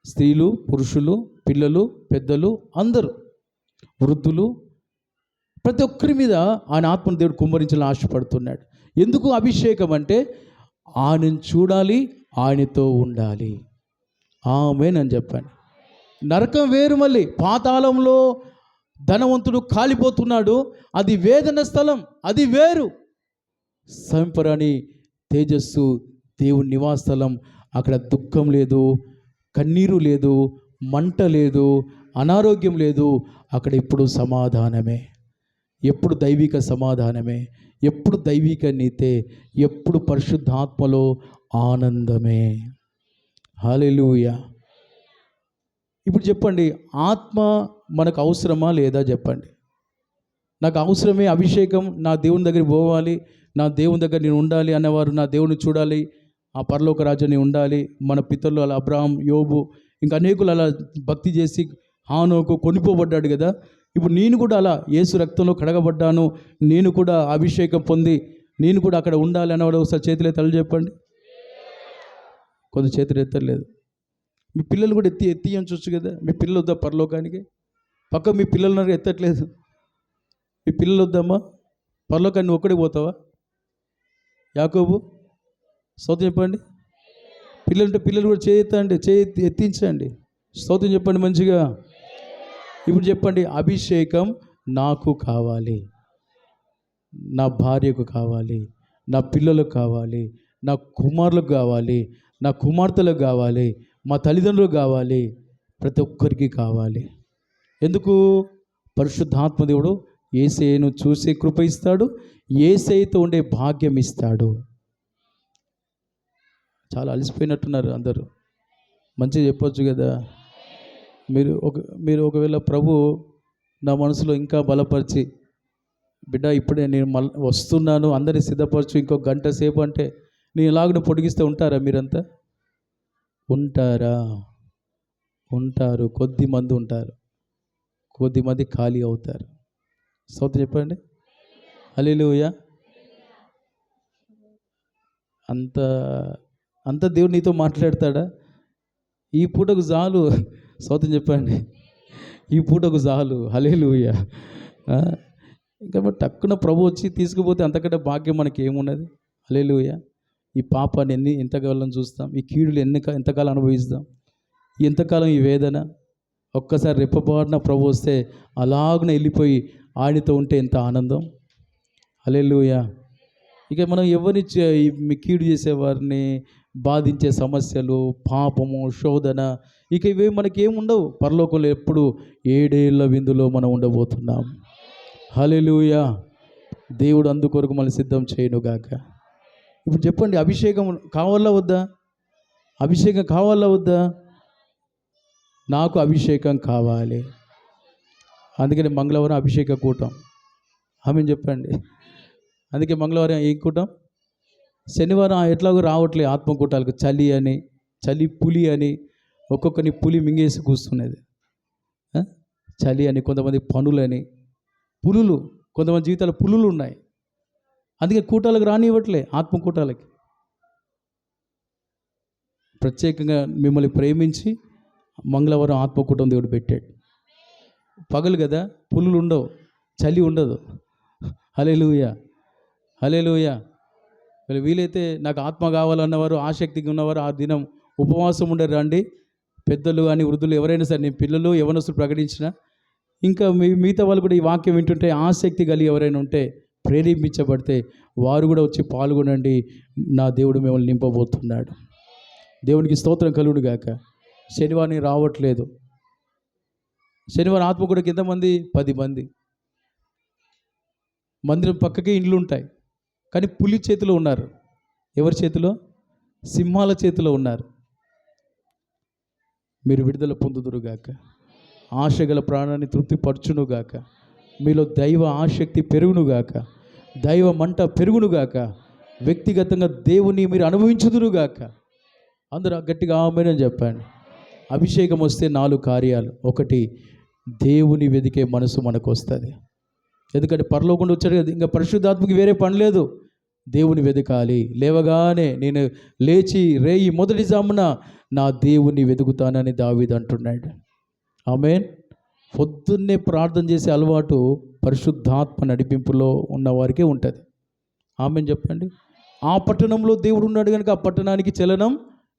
స్త్రీలు, పురుషులు, పిల్లలు, పెద్దలు, అందరూ, వృద్ధులు, ప్రతి ఒక్కరి మీద ఆయన ఆత్మను దేవుడు కుమ్మరించాలని ఆశపడుతున్నాడు. ఎందుకు అభిషేకం అంటే ఆయనను చూడాలి, ఆయనతో ఉండాలి. ఆమేన్ అని చెప్పండి. నరకం వేరు, మళ్ళీ పాతాళంలో ధనవంతుడు కాలిపోతున్నాడు, అది వేదన స్థలం, అది వేరు. సంపరాని తేజస్సు దేవుని నివాస స్థలం, అక్కడ దుఃఖం లేదు, కన్నీరు లేదు, మంట లేదు, అనారోగ్యం లేదు. అక్కడ ఎప్పుడు సమాధానమే, ఎప్పుడు దైవిక సమాధానమే, ఎప్పుడు దైవిక నీతే, ఎప్పుడు పరిశుద్ధాత్మలో ఆనందమే. హల్లెలూయా. ఇప్పుడు చెప్పండి, ఆత్మ మనకు అవసరమా లేదా చెప్పండి. నాకు అవసరమే అభిషేకం, నా దేవుని దగ్గరికి పోవాలి, నా దేవుని దగ్గర నేను ఉండాలి అన్నవారు నా దేవుని చూడాలి, ఆ పరలోక రాజ్యాన్ని ఉండాలి. మన పితరులు అలా అబ్రహాం, యోబు, ఇంకా అనేకులు అలా భక్తి చేసి హానోకు కొనిపోబడ్డాడు కదా. ఇప్పుడు నేను కూడా అలా యేసు రక్తంలో కడగబడ్డాను, నేను కూడా అభిషేకం పొంది నేను కూడా అక్కడ ఉండాలి అన్నవాడు ఒకసారి చేతులు తల్లి చెప్పండి. కొంత చేతులు ఎత్తలేదు. మీ పిల్లలు కూడా ఎత్తించవచ్చు కదా. మీ పిల్లలు వద్దా పరలోకానికి? పక్క మీ పిల్లలు ఎత్తట్లేదు. మీ పిల్లలు వద్దమ్మా పరలోకాన్ని, నువ్వు ఒక్కడే పోతావా? యాకోబు స్తోత్రం చెప్పండి. పిల్లలుంటే పిల్లలు కూడా చేయెత్తండి, ఎత్తించండి, స్తోత్రం చెప్పండి మంచిగా. ఇప్పుడు చెప్పండి, అభిషేకం నాకు కావాలి, నా భార్యకు కావాలి, నా పిల్లలకు కావాలి, నా కుమారులకు కావాలి, నా కుమార్తెలకు కావాలి, మా తల్లిదండ్రులకు కావాలి, ప్రతి ఒక్కరికి కావాలి. ఎందుకు? పరిశుద్ధాత్మ దేవుడు యేసయ్యను చూసే కృప ఇస్తాడు, యేసయ్యతో ఉండే భాగ్యం ఇస్తాడు. చాలా అలసిపోయినట్టున్నారు అందరూ, మంచిగా చెప్పొచ్చు కదా. మీరు ఒకవేళ ప్రభు నా మనసులో ఇంకా బలపరిచి, బిడ్డ ఇప్పుడే నేను వస్తున్నాను, అందరినీ సిద్ధపరచు, ఇంకో గంట సేపు అంటే నేను ఇలాగను పొడిగిస్తే ఉంటారా? మీరంతా ఉంటారా? ఉంటారు. కొద్దిమంది ఉంటారు, కొద్దిమంది ఖాళీ అవుతారు. స్తోత్రం చెప్పండి. హల్లెలూయా. అంత దేవుడు నీతో మాట్లాడతాడా? ఈ పూటకు చాలు. స్తోత్రం చెప్పండి. ఈ పూటకు చాలు. హల్లెలూయా. ఇంకా టక్కున ప్రభు వచ్చి తీసుకుపోతే అంతకంటే భాగ్యం మనకి ఏమున్నది? హల్లెలూయా. ఈ పాపాన్ని ఎంతకాలం చూస్తాం? ఈ కీడులు ఎంతకాలం అనుభవిస్తాం? ఎంతకాలం ఈ వేదన? ఒక్కసారి రెప్పపాటున ప్రభు వస్తే అలాగున వెళ్ళిపోయి ఆయనతో ఉంటే ఎంత ఆనందం. హల్లెలూయా. ఇక మనం ఎవరిని కీడు చేసేవారిని, బాధించే సమస్యలు, పాపము, శోధన, ఇక ఇవే మనకేముండవు. పరలోకంలో ఎప్పుడు 7 ఏళ్ల విందులో మనం ఉండబోతున్నాం. హల్లెలూయా. దేవుడు అందుకొరకు మనం సిద్ధం చేయనుగాక. ఇప్పుడు చెప్పండి, అభిషేకం కావాలా వద్దా? అభిషేకం కావాలా వద్దా? నాకు అభిషేకం కావాలి. అందుకని మంగళవారం అభిషేక కూటం. ఆమెను చెప్పండి. అందుకే మంగళవారం ఏ కూటం? శనివారం ఎట్లాగో రావట్లే ఆత్మకూటాలకు, చలి పులి అని ఒక్కొక్కరిని పులి మింగేసి కూస్తున్నది. చలి అని, కొంతమంది పనులని, పులులు, కొంతమంది జీవితాలు పులులు ఉన్నాయి. అందుకే కూటాలకు రానివ్వట్లే, ఆత్మకూటాలకి. ప్రత్యేకంగా మిమ్మల్ని ప్రేమించి మంగళవారం ఆత్మకూటం దేవుడు పెట్టాడు. పగలు కదా, పులులు ఉండవు, చలి ఉండదు. హల్లెలూయా. హల్లెలూయా. వీలైతే నాకు ఆత్మ కావాలన్నవారు, ఆసక్తిగా ఉన్నవారు ఆ దినం ఉపవాసం ఉండరు రండి. పెద్దలు కానీ వృద్ధులు ఎవరైనా సరే, నేను పిల్లలు యవనస్తులు ప్రకటించిన, ఇంకా మిగతా వాళ్ళు కూడా ఈ వాక్యం వింటుంటే ఆసక్తి కలిగి ఎవరైనా ఉంటే, ప్రేరేపించబడితే వారు కూడా వచ్చి పాల్గొనండి. నా దేవుడు మిమ్మల్ని నింపబోతున్నాడు. దేవునికి స్తోత్రం కలుగును గాక. శనివారం రావట్లేదు. శనివారం ఆత్మకూటకి ఎంతమంది? 10 మంది. మందిరం పక్కకే ఇండ్లు ఉంటాయి, కానీ పులి చేతిలో ఉన్నారు. ఎవరి చేతిలో? సింహాల చేతిలో ఉన్నారు. మీరు విడుదల పొందుదురుగాక. ఆశగల ప్రాణాన్ని తృప్తిపరచునుగాక. మీలో దైవ ఆసక్తి పెరుగునుగాక, దైవ మంట పెరుగునుగాక, వ్యక్తిగతంగా దేవుని మీరు అనుభవించుదురుగాక. అందరూ గట్టిగా ఆమేన్ అని చెప్పండి. అభిషేకం వస్తే 4 కార్యాలు. 1, దేవుని వెదికే మనసు మనకు వస్తుంది. ఎందుకంటే పరలోకుండా వచ్చాడు కదా, ఇంకా పరిశుద్ధాత్మకి వేరే పని లేదు. దేవుని వెతకాలి. లేవగానే నేను లేచి రేయి మొదటి జామున నా దేవుని వెతుకుతానని దావీదు అంటున్నాడు. ఆమేన్. పొద్దున్నే ప్రార్థన చేసే అలవాటు పరిశుద్ధాత్మ నడిపింపులో ఉన్న వారికే ఉంటుంది. ఆమేన్ చెప్పండి. ఆ పట్టణంలో దేవుడు ఉన్నాడు కనుక ఆ పట్టణానికి చలనం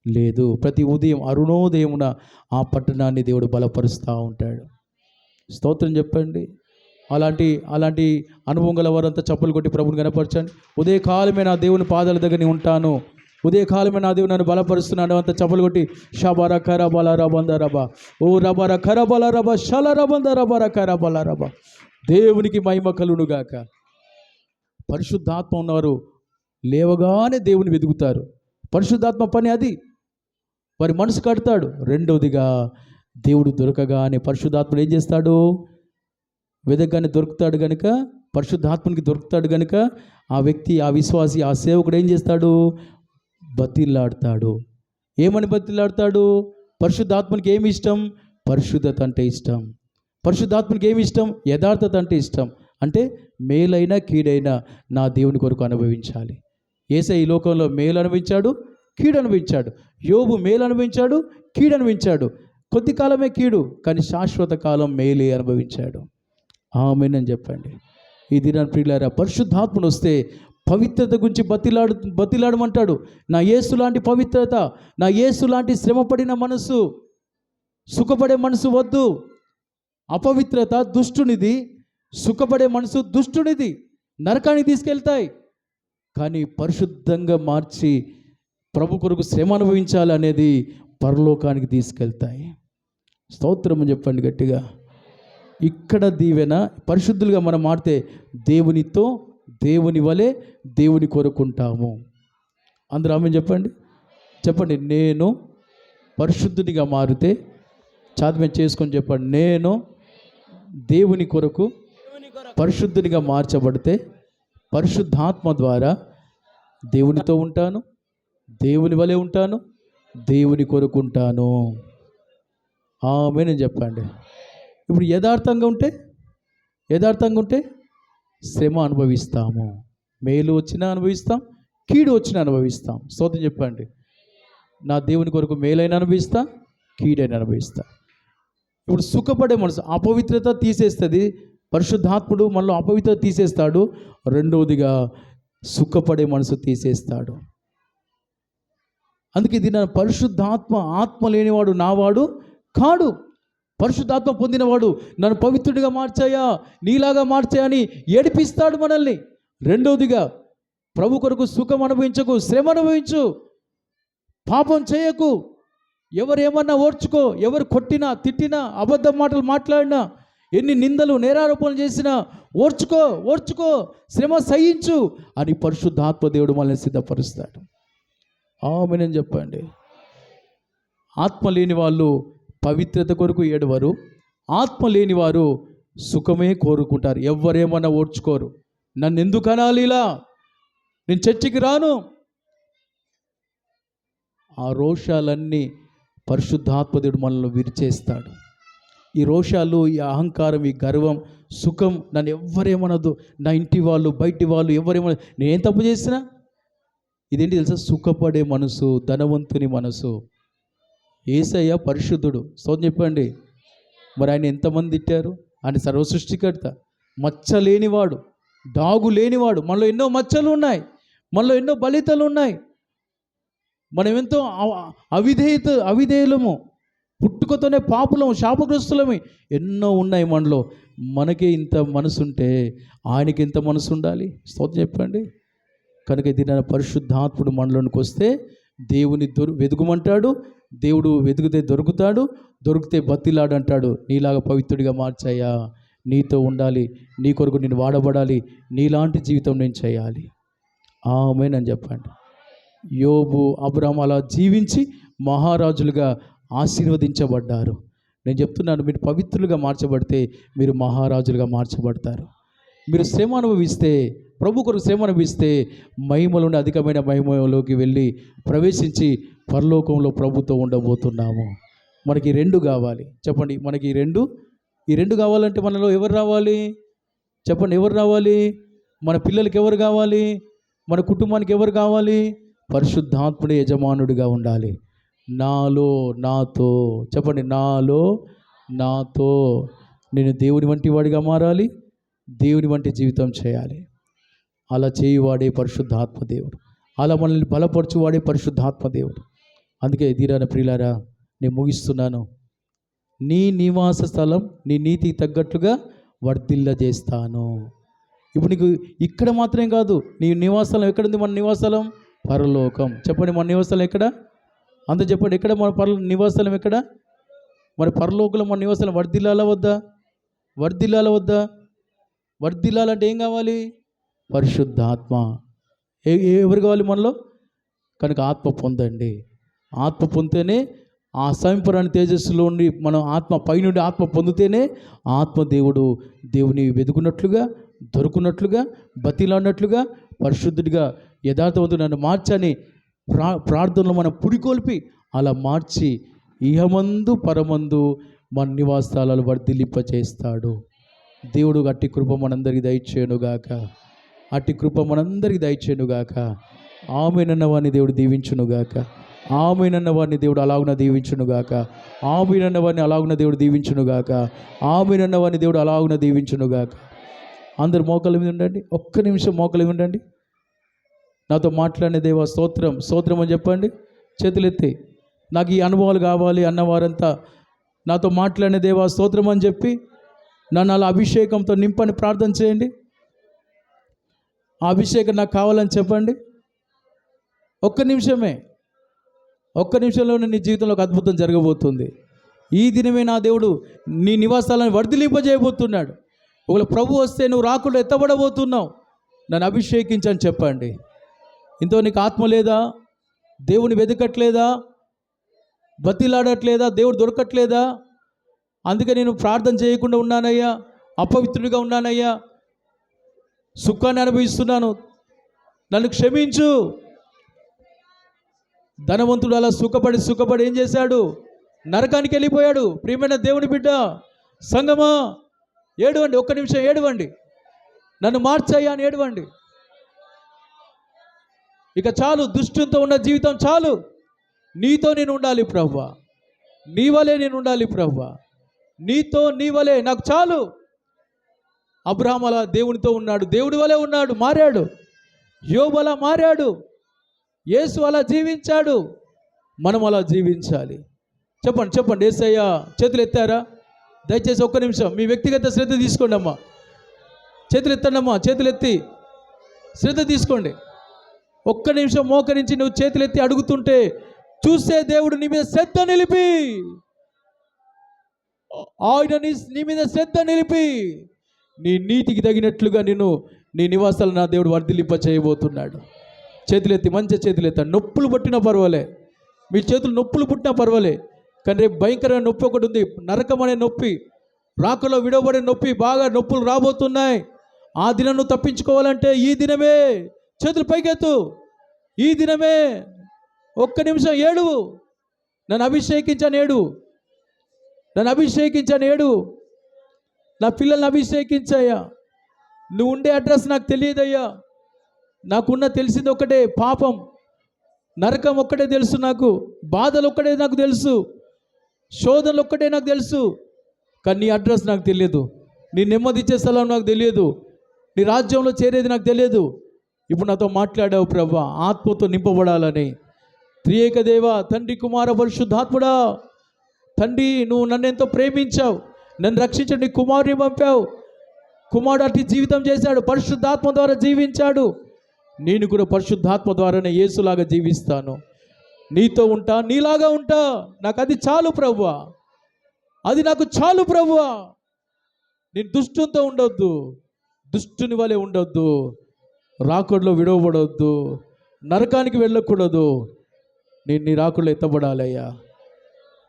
లేదు. ప్రతి ఉదయం అరుణోదయమున ఆ పట్టణాన్ని దేవుడు బలపరుస్తూ ఉంటాడు. స్తోత్రం చెప్పండి. అలాంటి అనుభవం గల వారంతా చప్పలు కొట్టి ప్రభుని కనపరచండి. ఉదయకాలమే నా దేవుని పాదాల దగ్గర ఉంటాను, ఉదయకాలమే నా దేవుని నన్ను బలపరుస్తున్నాను అంతా చప్పలు కొట్టి షబారా కరా బలారా బందారబా ఓ రబారా కరా బలారబా షలరా బందారబారా కరా బలారబా. దేవునికి మహిమ కలుగునుగాక. పరిశుద్ధాత్మ ఉన్నవారు లేవగానే దేవుని వెతుకుతారు. పరిశుద్ధాత్మ పని అది. వారి మనసు కడతాడు. రెండవదిగా దేవుడు దొరకగానే పరిశుద్ధాత్ముడు ఏం చేస్తాడు? వెదకగానే దొరుకుతాడు కనుక, పరిశుద్ధాత్మనికి దొరుకుతాడు కనుక ఆ వ్యక్తి, ఆ విశ్వాసి, ఆ సేవకుడు ఏం చేస్తాడు? బతిలాడతాడు. ఏమని బతిలాడతాడు? పరిశుద్ధాత్మనికి ఏమి ఇష్టం? పరిశుద్ధత అంటే ఇష్టం. పరిశుద్ధాత్మనికి ఏమి ఇష్టం? యథార్థత అంటే ఇష్టం. అంటే మేలైనా కీడైనా నా దేవుని కొరకు అనుభవించాలి. యేసయ్య ఈ లోకంలో మేలు అనుభవించాడు, కీడు అనుభవించాడు. యోబు మేలు అనుభవించాడు, కీడు అనుభవించాడు. కొద్ది కాలమే కీడు, కానీ శాశ్వత కాలం మేలే అనుభవించాడు. ఆమేన్ అని చెప్పండి. ఈ దినాన్ని ప్రియులారా, పరిశుద్ధాత్మను వస్తే పవిత్రత గురించి బతిలాడమంటాడు. నా యేసు లాంటి పవిత్రత, నా యేసు లాంటి శ్రమపడిన మనసు, సుఖపడే మనసు వద్దు. అపవిత్రత దుష్టునిది, సుఖపడే మనసు దుష్టునిది, నరకానికి తీసుకెళ్తాయి. కానీ పరిశుద్ధంగా మార్చి ప్రభు కొరకు శ్రమ అనుభవించాలి అనేది పరలోకానికి తీసుకెళ్తాయి. స్తోత్రము చెప్పండి గట్టిగా. ఇక్కడ దీవెన. పరిశుద్ధులుగా మనం మారితే దేవునితో, దేవుని వలె దేవుని కొరుకుంటాము. అందరూ ఆమేన్ చెప్పండి. చెప్పండి. నేను పరిశుద్ధునిగా మారితే, చాద్యం చేసుకొని చెప్పండి. నేను దేవుని కొరకు పరిశుద్ధునిగా మార్చబడితే పరిశుద్ధాత్మ ద్వారా దేవునితో ఉంటాను, దేవుని వలె ఉంటాను, దేవుని కొరుకుంటాను. ఆమేన్ అని చెప్పండి. ఇప్పుడు యథార్థంగా ఉంటే శ్రమ అనుభవిస్తాము. మేలు వచ్చినా అనుభవిస్తాం, కీడు వచ్చినా అనుభవిస్తాం. స్తోత్రం చెప్పండి. నా దేవుని కొరకు మేలైన అనుభవిస్తా, కీడైన అనుభవిస్తా. ఇప్పుడు సుఖపడే మనసు, అపవిత్రత తీసేస్తుంది పరిశుద్ధాత్ముడు. మనలో అపవిత్రత తీసేస్తాడు. రెండవదిగా సుఖపడే మనసు తీసేస్తాడు. అందుకే దీని పరిశుద్ధాత్మ, ఆత్మ లేనివాడు నావాడు కాడు. పరిశుద్ధాత్మ పొందినవాడు నన్ను పవిత్రుడిగా మార్చాయా, నీలాగా మార్చాయా అని ఏడిపిస్తాడు మనల్ని. రెండవదిగా ప్రభు కొరకు సుఖం అనుభవించకు, శ్రమ అనుభవించు, పాపం చేయకు, ఎవరేమన్నా ఓర్చుకో, ఎవరు కొట్టినా, తిట్టినా, అబద్ధ మాటలు మాట్లాడినా, ఎన్ని నిందలు నేరారోపణలు చేసినా ఓర్చుకో, శ్రమ సహించు అని పరిశుద్ధాత్మ దేవుడు మనల్ని సిద్ధపరుస్తాడు. ఆమేన్ అని చెప్పండి. ఆత్మ లేని వాళ్ళు పవిత్రత కొరకు ఏడవరు, ఆత్మ లేని వారు సుఖమే కోరుకుంటారు. ఎవరేమన్నా ఓర్చుకోరు. నన్ను ఎందుకు అనాలి ఇలా, నేను చర్చికి రాను. ఆ రోషాలన్నీ పరిశుద్ధాత్మదేవుడు మనల్ని విరిచేస్తాడు. ఈ రోషాలు, ఈ అహంకారం, ఈ గర్వం, సుఖం, నన్ను ఎవ్వరేమనదు, నా ఇంటి వాళ్ళు, బయటి వాళ్ళు ఎవరేమన, నేనేం తప్పు చేసినా. ఇదేంటి తెలుసా? సుఖపడే మనసు, ధనవంతుని మనసు. యేసయ్య పరిశుద్ధుడు. స్తోత్రం చెప్పండి. మరి ఆయన ఎంతమంది తిట్టారు? ఆయన సర్వ సృష్టికర్త, మచ్చ లేనివాడు, డాగు లేనివాడు. మనలో ఎన్నో మచ్చలు ఉన్నాయి, మనలో ఎన్నో బలితలు ఉన్నాయి, మనం ఎంతో అవిధేయులము, పుట్టుకతోనే పాపులము, శాపగ్రస్తులము, ఎన్నో ఉన్నాయి మనలో. మనకే ఇంత మనసు ఉంటే ఆయనకి ఎంత మనసు ఉండాలి? స్తోత్రం చెప్పండి. కనుక దీని పరిశుద్ధాత్ముడు మనలోనికి వస్తే దేవుని వెతుకుమంటాడు. దేవుడు వెతికితే దొరుకుతాడు, దొరికితే బతిలాడు అంటాడు. నీలాగా పవిత్రుడిగా మార్చాయా, నీతో ఉండాలి, నీ కొరకు నేను వాడబడాలి, నీలాంటి జీవితం నేను చేయాలి. ఆమేన్ అని చెప్పండి. యోబు, అబ్రహాము అలా జీవించి మహారాజులుగా ఆశీర్వదించబడ్డారు. నేను చెప్తున్నాను, మీరు పవిత్రులుగా మార్చబడితే మీరు మహారాజులుగా మార్చబడతారు. మీరు శ్రమ అనుభవిస్తే, ప్రభు కొరకు శ్రమ అనుభవిస్తే మహిమలోని అధికమైన మహిమలోకి వెళ్ళి ప్రవేశించి పరలోకంలో ప్రభుతో ఉండబోతున్నాము. మనకి రెండు కావాలి. చెప్పండి, మనకి ఈ రెండు కావాలంటే మనలో ఎవరు రావాలి? చెప్పండి, ఎవరు రావాలి? మన పిల్లలకి ఎవరు కావాలి? మన కుటుంబానికి ఎవరు కావాలి? పరిశుద్ధాత్ముడే యజమానుడిగా ఉండాలి. నాలో నాతో, చెప్పండి, నాలో నాతో నేను దేవుని వంటి వాడిగా మారాలి, దేవుని వంటి జీవితం చేయాలి. అలా చేయువాడే పరిశుద్ధాత్మ దేవుడు, అలా మనల్ని బలపరచువాడే పరిశుద్ధాత్మ దేవుడు. అందుకే ధీరాన ప్రియులారా, నేను ముగిస్తున్నాను. నీ నివాస స్థలం నీ నీతికి తగ్గట్లుగా వర్ధిల్లజేస్తాను. ఇప్పుడు నీకు ఇక్కడ మాత్రమే కాదు, నీ నివాసస్థలం ఎక్కడుంది? మన నివాసస్థలం పరలోకం. చెప్పండి, మన నివాసస్థలం ఎక్కడ? అంత చెప్పండి, ఎక్కడ మన నివాసస్థలం ఎక్కడ? మరి పరలోకంలో మన నివాసస్థలం వర్ధిల్లాలా వద్దా? వర్ధిల్లాలా వద్దా? వర్ధిల్లాలంటే ఏం కావాలి? పరిశుద్ధాత్మ. ఎవరు కావాలి మనలో? కనుక ఆత్మ పొందండి. ఆత్మ పొందితేనే ఆ సమీపరాని తేజస్సులో ఉండి మనం ఆత్మ పైనుండి ఆత్మ పొందితేనే ఆత్మదేవుడు దేవుని వెతుకున్నట్లుగా, దొరుకున్నట్లుగా, బతిలాడినట్లుగా, పరిశుద్ధుడిగా యథార్థవంతుడు నన్ను మార్చని ప్రార్థనలో మనం పుడికొల్పి అలా మార్చి ఇహమందు పరమందు మన నివాసాలను వర్ధిల్లింపచేస్తాడు. దేవుడు అట్టి కృప మనందరికీ దయచేయునుగాక. అట్టి కృప మనందరికీ దయచేయునుగాక. ఆమేనన్న వారిని దేవుడు దీవించునుగాక. ఆమేనన్న వారిని దేవుడు అలాగున దీవించునుగాక. ఆమేనన్న వారిని అలాగున దేవుడు దీవించునుగాక. ఆమేనన్న వారిని దేవుడు అలాగున దీవించునుగాక. అందరు మోకాళ్ళ మీద ఉండండి. ఒక్క నిమిషం మోకాళ్ళ మీద ఉండండి. నాతో మాట్లాడిన దేవా స్తోత్రం, స్తోత్రం అని చెప్పండి. చేతులెత్తి నాకు ఈ అనుభవాలు కావాలి అన్నవారంతా నాతో మాట్లాడిన దేవా స్తోత్రం అని చెప్పి నన్ను అలా అభిషేకంతో నింపని ప్రార్థన చేయండి. ఆ అభిషేకం నాకు కావాలని చెప్పండి. ఒక్క నిమిషమే, ఒక్క నిమిషంలోనే నీ జీవితంలో ఒక అద్భుతం జరగబోతుంది. ఈ దినమే నా దేవుడు నీ నివాసాలను వర్ధిలింపజేయబోతున్నాడు. ఒకవేళ ప్రభు వస్తే నువ్వు రాకుండా ఎత్తబడబోతున్నావు, నన్ను అభిషేకించని చెప్పండి. ఇంతో నీకు ఆత్మ లేదా? దేవుని వెతకట్లేదా? బతిలాడట్లేదా? దేవుడు దొరకట్లేదా? అందుకే నేను ప్రార్థన చేయకుండా ఉన్నానయ్యా, అపవిత్రుడిగా ఉన్నానయ్యా, సుఖాన్ని అనుభవిస్తున్నాను, నన్ను క్షమించు. ధనవంతుడు అలా సుఖపడి ఏం చేశాడు? నరకానికి వెళ్ళిపోయాడు. ప్రియమైన దేవుని బిడ్డ సంగమా, ఏడవండి, ఒక్క నిమిషం ఏడవండి. నన్ను మార్చయ్యా అని ఏడవండి. ఇక చాలు, దుష్టుతో ఉన్న జీవితం చాలు. నీతో నేను ఉండాలి ప్రభువా, నీ వలే నేను ఉండాలి ప్రభువా, నీతో నీ వలే నాకు చాలు. అబ్రహాము అలా దేవునితో ఉన్నాడు, దేవుడి వలే ఉన్నాడు, మారాడు. యోబు అలా మారాడు, యేసు అలా జీవించాడు. మనం అలా జీవించాలి. చెప్పండి చెప్పండి, యేసయ్య. చేతులు ఎత్తారా? దయచేసి ఒక్క నిమిషం మీ వ్యక్తిగత శ్రద్ధ తీసుకోండి అమ్మా. చేతులు ఎత్తండి అమ్మా, చేతులు ఎత్తి శ్రద్ధ తీసుకోండి. ఒక్క నిమిషం మోకరించి నువ్వు చేతులు ఎత్తి అడుగుతుంటే చూసే దేవుడు నీ మీద శ్రద్ధ నిలిపి, ఆయన నీ మీద శ్రద్ధ నిలిపి నీ నీతికి తగినట్లుగా నిన్ను నీ నివాసాలు నా దేవుడు వర్ధిల్లింప చేయబోతున్నాడు. చేతులెత్తి మంచి చేతులు ఎత్తండి. నొప్పులు పట్టినా పర్వాలే, మీ చేతులు నొప్పులు పుట్టినా పర్వాలే, కానీ రేపు భయంకరమైన నొప్పి ఒకటి ఉంది. నరకం అనే నొప్పి, రాకలో విడవబడే నొప్పి, బాగా నొప్పులు రాబోతున్నాయి. ఆ దినం నువ్వు తప్పించుకోవాలంటే ఈ దినమే. చేతులు పైకెత్తు, ఈ దినమే. ఒక్క నిమిషం ఏడువు, నన్ను అభిషేకించాను ఏడు, నన్ను అభిషేకించాను ఏడు, నా పిల్లల్ని అభిషేకించాయ్యా. నువ్వు ఉండే అడ్రస్ నాకు తెలియదయ్యా. నాకున్న తెలిసింది ఒక్కటే, పాపం, నరకం ఒక్కటే తెలుసు నాకు, బాధలు ఒక్కటే నాకు తెలుసు, శోధనలు ఒక్కటే నాకు తెలుసు. కానీ నీ అడ్రస్ నాకు తెలియదు, నీ నెమ్మది ఇచ్చే స్థలం నాకు తెలియదు, నీ రాజ్యంలో చేరేది నాకు తెలియదు. ఇప్పుడు నాతో మాట్లాడావు ప్రభువా, ఆత్మతో నింపబడాలని. త్రియేక దేవ, తండ్రి, కుమార, పరిశుద్ధాత్ముడా. తండ్రి, నువ్వు నన్ను ఎంతో ప్రేమించావు, నన్ను రక్షించండి, కుమారుని పంపావు. కుమారుడు అట్టి జీవితం చేశాడు, పరిశుద్ధాత్మ ద్వారా జీవించాడు. నేను కూడా పరిశుద్ధాత్మ ద్వారానే యేసులాగా జీవిస్తాను, నీతో ఉంటా, నీలాగా ఉంటా. నాకు అది చాలు ప్రభువా, అది నాకు చాలు ప్రభువా. నేను దుష్టునితో ఉండొద్దు, దుష్టుని వలె ఉండొద్దు, రాకుడిలో విడవబడొద్దు, నరకానికి వెళ్ళకూడదు. నేను నీ రాకుడిలో ఎత్తబడాలయ్యా.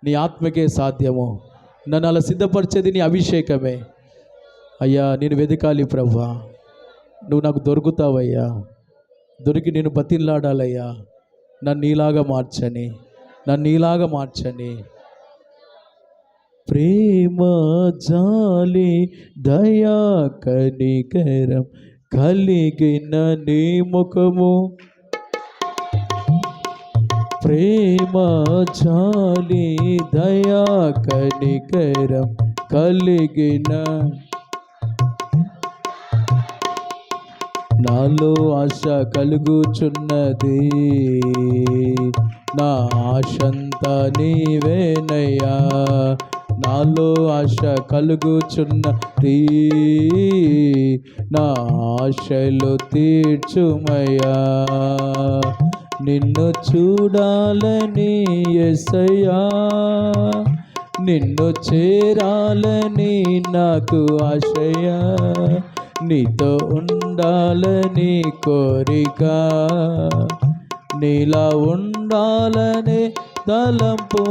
నీ ఆత్మకే సాధ్యము, నన్ను అలా సిద్ధపరిచేది నీ అభిషేకమే. అయ్యా నేను వెతకాలి ప్రభువా, నువ్వు నాకు దొరుకుతావయ్యా, దొరికి నేను బతిల్లాడాలయ్యా, నన్ను నీలాగా మార్చని, నన్ను నీలాగా మార్చని. ప్రేమ జాలి దయా కనికరం కలిగిన నీ ముఖము, ప్రేమ జాలి దయా కనికరం కలిగిన నాలో ఆశ కలుగుచున్నది, నా ఆశంతా నీవేనయ్యా. నాలో ఆశ కలుగుచున్నది, నా ఆశలు తీర్చుమయ్యా. నిన్ను చూడాలని యేసయ్యా, నిన్ను చేరాలని నాకు ఆశయా, నీతో ఉండాలని కోరిక, నీలా ఉండాలని తలంపు,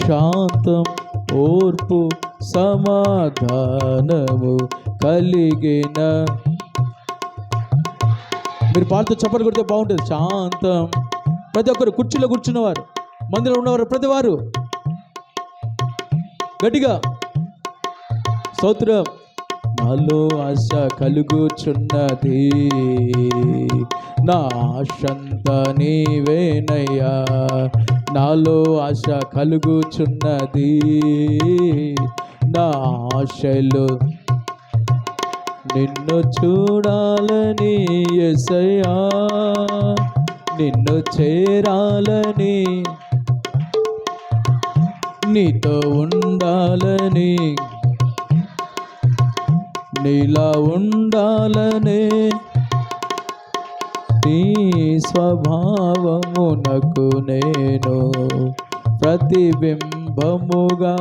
శాంతం ఓర్పు సమాధానము కలిగిన. మీరు పాడుతూ చప్పట్లు కొడితే బాగుంటుంది. శాంతం. ప్రతి ఒక్కరు కుర్చీలో కూర్చున్నవారు, మందిలో ఉన్నవారు, ప్రతి వారు గట్టిగా స్తోత్రం. నాలో ఆశ కలుగుచున్నది, నా ఆశంతా నీవేనయ్యా. నాలో ఆశ కలుగుచున్నది, నా ఆశలు నిన్ను చూడాలని యేసయ్యా, నిన్ను చేరాలని, నీతో ఉండాలని, నీలా ఉండాలనే, నీ స్వభావమునకు నేను ప్రతిబింబముగా,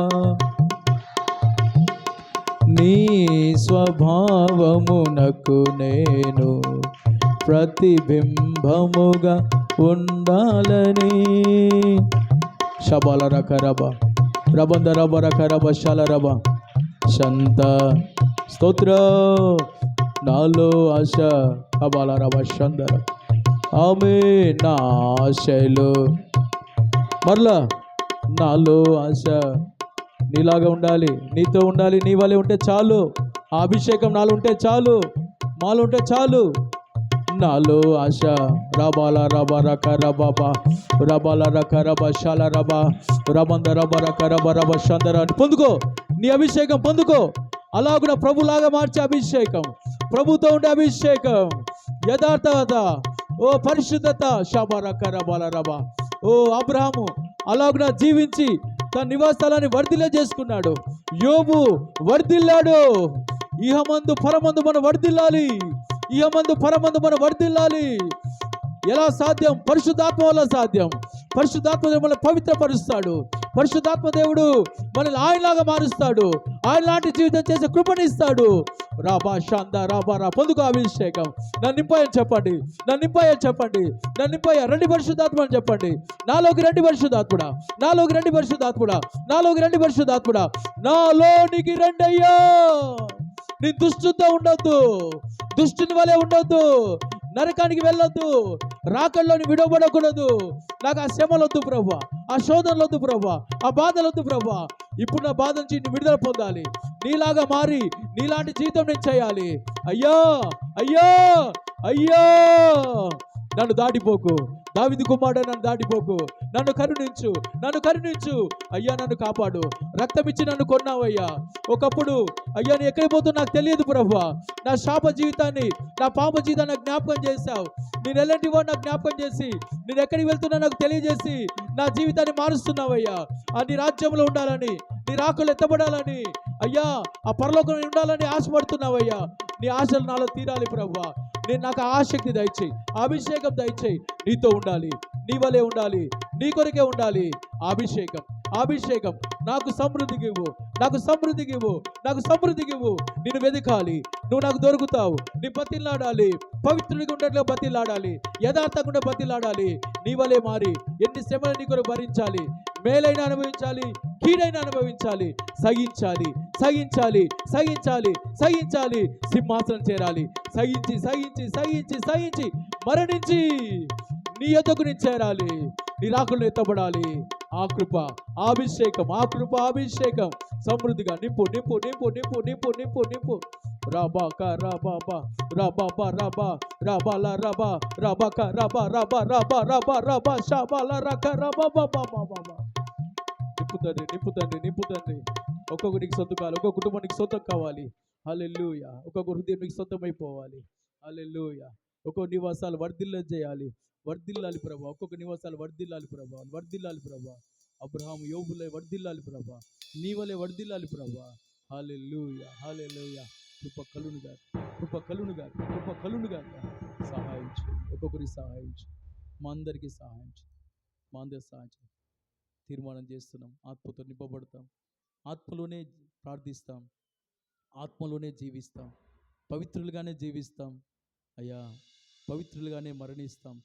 నీ స్వభావమునకు నేను ప్రతిబింబముగా ఉండాలని. శబల రకరబ రబంద రబ రకరబ శలరబ శంత. స్తోత్ర. నాలో ఆశ అబాల రబ శందర. ఆమె నా ఆశలు మరలా, నాలో ఆశ నీలాగా ఉండాలి, నీతో ఉండాలి, నీ వలే ఉంటే చాలు. ఆ అభిషేకం నాలో ఉంటే చాలు, మాలో ఉంటే చాలు. నాలో ఆశ రబాల రబ రక రబాబా రబాల రక రబ శాల రబ రబంద రబ రక రబ రబ శందర. పొందుకో, నీ అభిషేకం పొందుకో. అలాగున ప్రభులాగా మార్చే అభిషేకం, ప్రభుతో ఉండే అభిషేకం, యథార్థత, ఓ పరిశుద్ధత. శబరక రబాల రబ. ఓ అబ్రహాము అలాగున జీవించి తన నివాసాలని వర్ధిల్ల చేసుకున్నాడు. యోబు వర్ధిల్లాడు. ఇహమందు పరమందు మనం వర్ధిల్లాలి, ఇహమందు పరమందు మనం వర్ధిల్లాలి. ఎలా సాధ్యం? పరిశుద్ధాత్మ వల్ల సాధ్యం. పరిశుద్ధాత్మ దేవుడు మనల్ని పవిత్రపరుస్తాడు. పరిశుద్ధాత్మ దేవుడు మనల్ని ఆయనలాగా మారుస్తాడు. ఆయన లాంటి జీవితం చేసే కృపణిస్తాడు. రాబా శాంత రాబారా. పొందుకో అభిషేకం. నన్ను నింపాయని చెప్పండి, నన్ను నింపాయని చెప్పండి, నన్ను నింపాయ. రండి పరిశుద్ధాత్మ అని చెప్పండి. నాలోకి రండి పరిశుద్ధాత్ముడా, నాలోకి రండి పరిశుద్ధాత్ముడా, నాలోకి రండి పరిశుద్ధాత్ముడా, నాలోనికి రండి అయ్యా. నీ దుష్టుతో ఉండొద్దు, దుష్టుని వలె ఉండొద్దు, నరకానికి వెళ్ళొద్దు, రాకల్లోని విడవబడకూడదు. నాకు ఆ శ్రమలొద్దు ప్రభా, ఆ శోధనలొద్దు ప్రభా, ఆ బాధలొద్దు ప్రభా. ఇప్పుడు నా బాధ నుంచి విడుదల పొందాలి, నీలాగా మారి నీలాంటి జీవితం నేను చేయాలి. అయ్యా అయ్యా అయ్యా, నన్ను దాటిపోకు. దావీదు కుమారుడు, నన్ను దాటిపోకు. నన్ను కరుణించు, నన్ను కరుణించు అయ్యా. నన్ను కాపాడు. రక్తం ఇచ్చి నన్ను కొన్నావయ్యా. ఒకప్పుడు అయ్యా నేను ఎక్కడికి పోతున్నా నాకు తెలియదు ప్రభువా. నా శాప జీవితాన్ని, నా పాప జీవితాన్ని నాకు జ్ఞాపకం చేశావు. నేను ఎలాంటి వాడు నాకు జ్ఞాపకం చేసి, నేను ఎక్కడికి వెళ్తున్నా నాకు తెలియజేసి నా జీవితాన్ని మారుస్తున్నావయ్యా. నీ రాజ్యంలో ఉండాలని, నీ రాకులు ఎత్తబడాలని అయ్యా, ఆ పరలోకంలో ఉండాలని ఆశపడుతున్నావయ్యా. నీ ఆశలు నాలో తీరాలి ప్రభువా. నేను నాకు ఆసక్తి దయచేయి, అభిషేకం దయచేయి. నీతో ఉండాలి, నీ వలే ఉండాలి, నీ కొరకే ఉండాలి. అభిషేకం, అభిషేకం నాకు సమృద్ధికి ఇవ్వు, నాకు సమృద్ధికి ఇవ్వు, నాకు సమృద్ధికి ఇవ్వు. నేను వెతకాలి, నువ్వు నాకు దొరుకుతావు. నీ బతిలాడాలి, పవిత్రుడిగా ఉండట్లో బతిలాడాలి, యథార్థంగా బతిలాడాలి. నీ వలే మారి ఎన్ని శ్రమలు నీ కొరకు భరించాలి, మేలైన అనుభవించాలి, కీడైన అనుభవించాలి, సహించాలి, సహించాలి, సహించాలి, సహించాలి, సింహాసనం చేరాలి, సహించి సహించి సహించి సహించి మరణించి నీ యొద్దకు నేను చేరాలి, నీ రాకులను ఎత్తబడాలి. ఆ కృప, ఆ అభిషేకం, ఆ కృప, అభిషేకం సమృద్ధిగా నింపు నింపు నింపు నింపు నింపు నింపు నింపు. రాబా క రాబా బా రాబా బా రాబా రాబా ల రాబా రాబా క రాబా రాబా రాబా రాబా రాబా షాబా ల రక రాబా బా బా బా బా. నింపుతండి, నింపుతండి, నింపుతండి. ఒక్కొక్కరికి సొంతం కావాలి, ఒక్కొక్క కుటుంబానికి సొంతం కావాలి. హల్లెలూయా. ఒక్కొక్క హృదయానికి సొంతమైపోవాలి. హల్లెలూయా. ఒక్కొక్క నివాసాలు వర్ధిల్ల చేయాలి, వర్ధిల్లాలి ప్రభా. ఒక్కొక్క నివాసాలు వర్ధిల్లాలి ప్రభా, వర్ధిల్లాలి ప్రభా. అబ్రహాము యోబులే వర్ధిల్లాలి ప్రభా, నీ వలే వర్ధిల్లాలి ప్రభా. హల్లెలూయా, హల్లెలూయా. కృప కలునుగా, కృప కలునుగా, కృప కలునుగా. సహాయం చేయి, ఒక్కొక్కరికి సహాయం చేయి, మా అందరికీ సహాయం చేయి, మా అందరికి సహాయం చేయి. తీర్మానం చేస్తున్నాం, ఆత్మతో నింపబడతాం, ఆత్మలోనే ప్రార్థిస్తాం, ఆత్మలోనే జీవిస్తాం, పవిత్రులుగానే జీవిస్తాం అయ్యా, పవిత్రులుగానే మరణిస్తాం,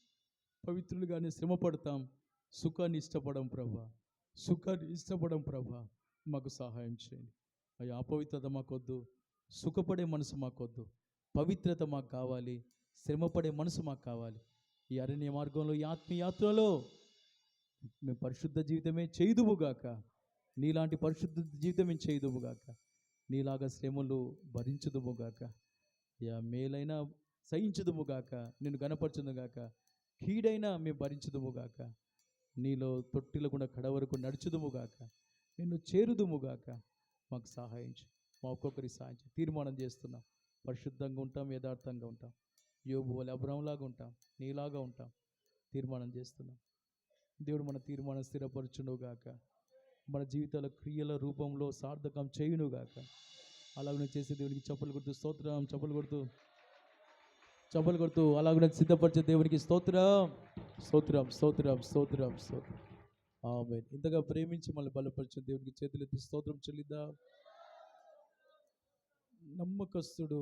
పవిత్రులుగానే శ్రమపడతాం. సుఖాన్ని ఇష్టపడం ప్రభా, సుఖాన్ని ఇష్టపడం ప్రభా. మాకు సహాయం చేయండి అయ్యా. అపవిత్రత మాకొద్దు, సుఖపడే మనసు మాకొద్దు, పవిత్రత మాకు కావాలి, శ్రమపడే మనసు మాకు కావాలి. ఈ అరణ్య మార్గంలో, ఈ ఆత్మయాత్రలో మేము పరిశుద్ధ జీవితమే చేయుదువుగాక, నీలాంటి పరిశుద్ధ జీవితమే చేయుదువుగాక, నీలాగా శ్రమలు భరించుదువుగాక, యా మేలైన సహించుదువుగాక, నిన్ను గణపరచుదుగాక, కీడైనా మేము భరించుదువుగాక, నీలో తొట్టిలో కూడా కడ వరకు నడుచుదుముగాక, నిన్ను చేరుదుముగాక. మాకు సహాయం చేయి, మా ఒక్కొక్కరి సహాయం చేయి. తీర్మానం చేస్తున్నాం, పరిశుద్ధంగా ఉంటాం, యథార్థంగా ఉంటాం, యోబు వలె అబ్రహాంలాగా ఉంటాం, నీలాగా ఉంటాం. తీర్మానం చేస్తున్నాం. దేవుడు మన తీర్మానం స్థిరపరచునుగాక, మన జీవితాల క్రియల రూపంలో సార్థకం చేయునుగాక. అలాగనే చేసే దేవునికి చప్పలు కొడుతూ స్తోత్రం, చప్పలు కొడుతూ, చప్పలు కొడుతూ అలాగనే సిద్ధపరిచే దేవునికి స్తోత్రం, స్తోత్రం, స్తోత్రం, స్తోత్రం, స్తోత్రం. ఆమేన్. ఇంతగా ప్రేమించి మళ్ళీ బలపరిచిన దేవునికి చేతులెత్తి స్తోత్రం చెల్లిద్దాం. నమ్మకస్తుడు,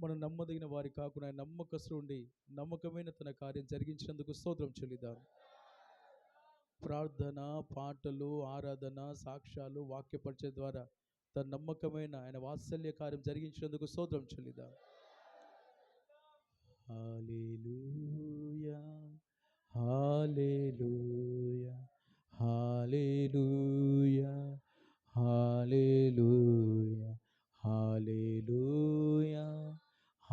మనం నమ్మదగిన వారి కాకుండా నమ్మకస్తుడు ఉండి నమ్మకమైన తన కార్యం జరిగించినందుకు స్తోత్రం చెల్లిద్దాం. ప్రార్థన, పాటలు, ఆరాధన, సాక్ష్యాలు, వాక్య పరిచయం ద్వారా తన నమ్మకమైన ఆయన వాత్సల్య కార్యం జరిగించినందుకు స్తోత్రం చెల్లిద్దాం. హల్లెలూయా, హల్లెలూయా, హల్లెలూయా, హల్లెలూయా, హల్లెలూయా,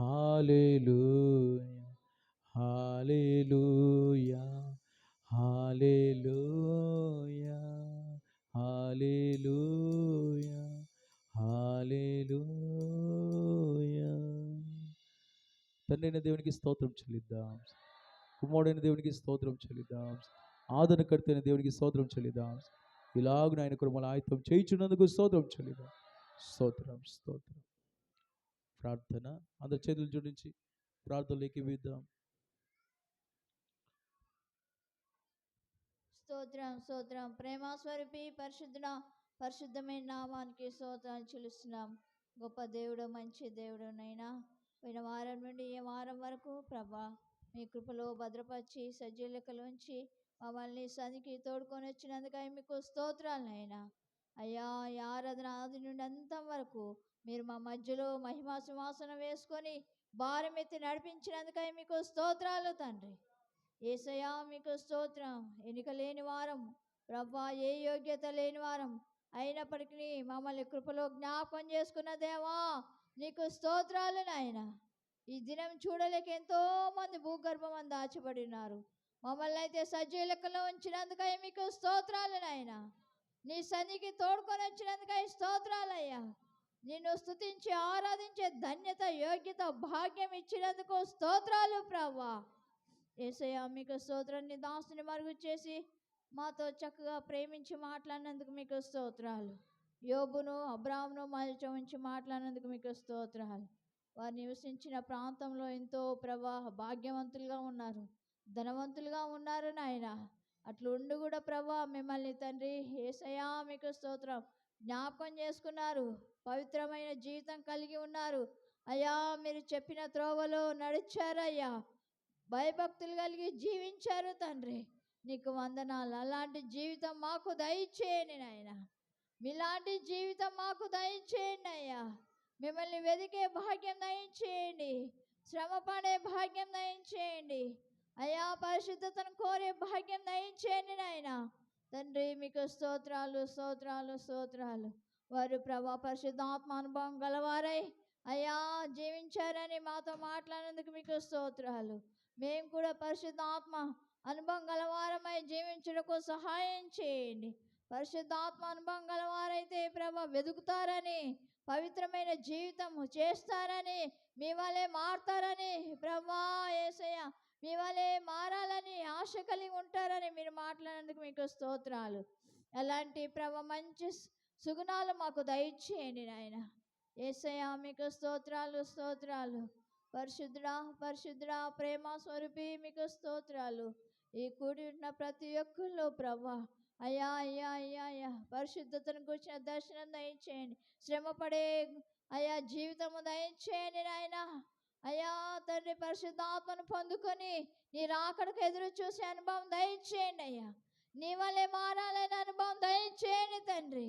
హల్లెలూయా, హల్లెలూయా, హల్లెలూయా, హల్లెలూయా, హల్లెలూయా. తండ్రైన దేవునికి స్తోత్రం చెల్లిద్దాం, కుమారుడైన దేవునికి స్తోత్రం చెల్లిద్దాం, ఆదరణకర్త అయిన దేవునికి స్తోత్రం చెల్లిద్దాం. ఇలాగున ఆయన కృపల ఆయుధం చేయించున్నందుకు స్తోత్రం చెల్లిద్దాం. స్తోత్రం, స్తోత్రం. ప్రార్థన, అందరి చేతులు జోడించి ప్రార్థనలోకి వేద్దాం. స్తోత్రం, స్తోత్రం. ప్రేమస్వరూపి పరిశుద్ధుడ, పరిశుద్ధమైన నామానికి స్తోత్రాలు చెల్లిస్తున్నాం. గొప్ప దేవుడు, మంచి దేవుడు నైనా, పోయిన వారం నుండి ఈ వారం వరకు ప్రభా మీ కృపలో భద్రపరిచి సజ్జీలకలోంచి మమ్మల్ని సన్నిధికి తోడుకొని వచ్చినందుకై మీకు స్తోత్రాలనైనా. అయ్యా, ఈ ఆరాధన ఆది నుండి అంతం వరకు మీరు మా మధ్యలో మహిమా సింహాసనం వేసుకొని భారం ఎత్తి నడిపించినందుకై మీకు స్తోత్రాలు తండ్రి. యేసయ్యా మీకు స్తోత్రం. ఎన్నిక లేని వారం ప్రభా, ఏ యోగ్యత లేని వారం అయినప్పటికీ మమ్మల్ని కృపలో జ్ఞాపకం చేసుకున్న దేవా నీకు స్తోత్రాలు నాయన. ఈ దినం చూడలేక ఎంతో మంది భూగర్భం అందు దాచబడి ఉన్నారు. మమ్మల్ని అయితే సజీవ లెక్కలో ఉంచినందుకై మీకు స్తోత్రాలు నాయన. నీ సన్నిధికి తోడుకొని వచ్చినందుకై స్తోత్రాలయ్యా. నిన్ను స్తుతించి ఆరాధించే ధన్యత, యోగ్యత, భాగ్యం ఇచ్చినందుకు స్తోత్రాలు ప్రభా. యేసయ్యా మీకు స్తోత్రాన్ని దాసుని మరుగు చేసి మాతో చక్కగా ప్రేమించి మాట్లాడినందుకు మీకు స్తోత్రాలు. యోబును, అబ్రాహామును మధ్య ఉంచి మాట్లాడినందుకు మీకు స్తోత్రాలు. వారు నివసించిన ప్రాంతంలో ఎంతో భాగ్యవంతులుగా ఉన్నారు, ధనవంతులుగా ఉన్నారు నాయన. అట్లా ఉండి కూడా ప్రభా మిమ్మల్ని తండ్రి యేసయ్యా మీకు స్తోత్రం జ్ఞాపకం చేసుకున్నారు, పవిత్రమైన జీవితం కలిగి ఉన్నారు. అయ్యా మీరు చెప్పిన త్రోవలో నడిచారయ్యా, భయభక్తులు కలిగి జీవించారు తండ్రి. నీకు వందనాలు. అలాంటి జీవితం మాకు దయచేయండి నాయన. మీలాంటి జీవితం మాకు దయచేయండి అయ్యా. మిమ్మల్ని వెదికే భాగ్యం దయచేయండి, శ్రమ పడే భాగ్యం దయచేయండి అయ్యా, పరిశుద్ధతను కోరే భాగ్యం దయచేయండి నాయన. తండ్రి మీకు స్తోత్రాలు స్తోత్రాలు స్తోత్రాలు. వారు ప్రభా పరిశుద్ధాత్మ అనుభవం గలవారై అయ్యా జీవించారని మాతో మాట్లాడినందుకు మీకు స్తోత్రాలు. మేము కూడా పరిశుద్ధాత్మ అనుభవం గలవారమై జీవించడానికి సహాయం చేయండి. పరిశుద్ధాత్మ అనుభవం గలవారైతే ప్రభా వెతుకుతారని, పవిత్రమైన జీవితము చేస్తారని, మీ వలె మారుతారని ప్రభా యేసయ్య, మీ వలె మారాలని ఆశ కలిగి ఉంటారని మీరు మాట్లాడినందుకు మీకు స్తోత్రాలు. అలాంటి ప్రభా మంచి సుగుణాలు మాకు దయచేయండి నాయన. యేసయ్య మీకు స్తోత్రాలు స్తోత్రాలు. పరిశుద్ధుడా పరిశుద్ధుడా ప్రేమ స్వరూపి మీకు స్తోత్రాలు. ఈ కూడి ఉన్న ప్రతి ఒక్కరిలో ప్రభా అయ్యా అయ్యా అయ్యా అయ్యా పరిశుద్ధతను కూర్చిన దర్శనం దయచేయండి. శ్రమపడే అయ్యా జీవితము దయచేయండి నాయన. అయ్యా తండ్రి పరిశుద్ధాత్మను పొందుకొని నీ రాకడకు ఎదురు చూసే అనుభవం దయచేయండి అయ్యా. నీ వలె మారాలని అనుభవం దయచేయండి తండ్రి.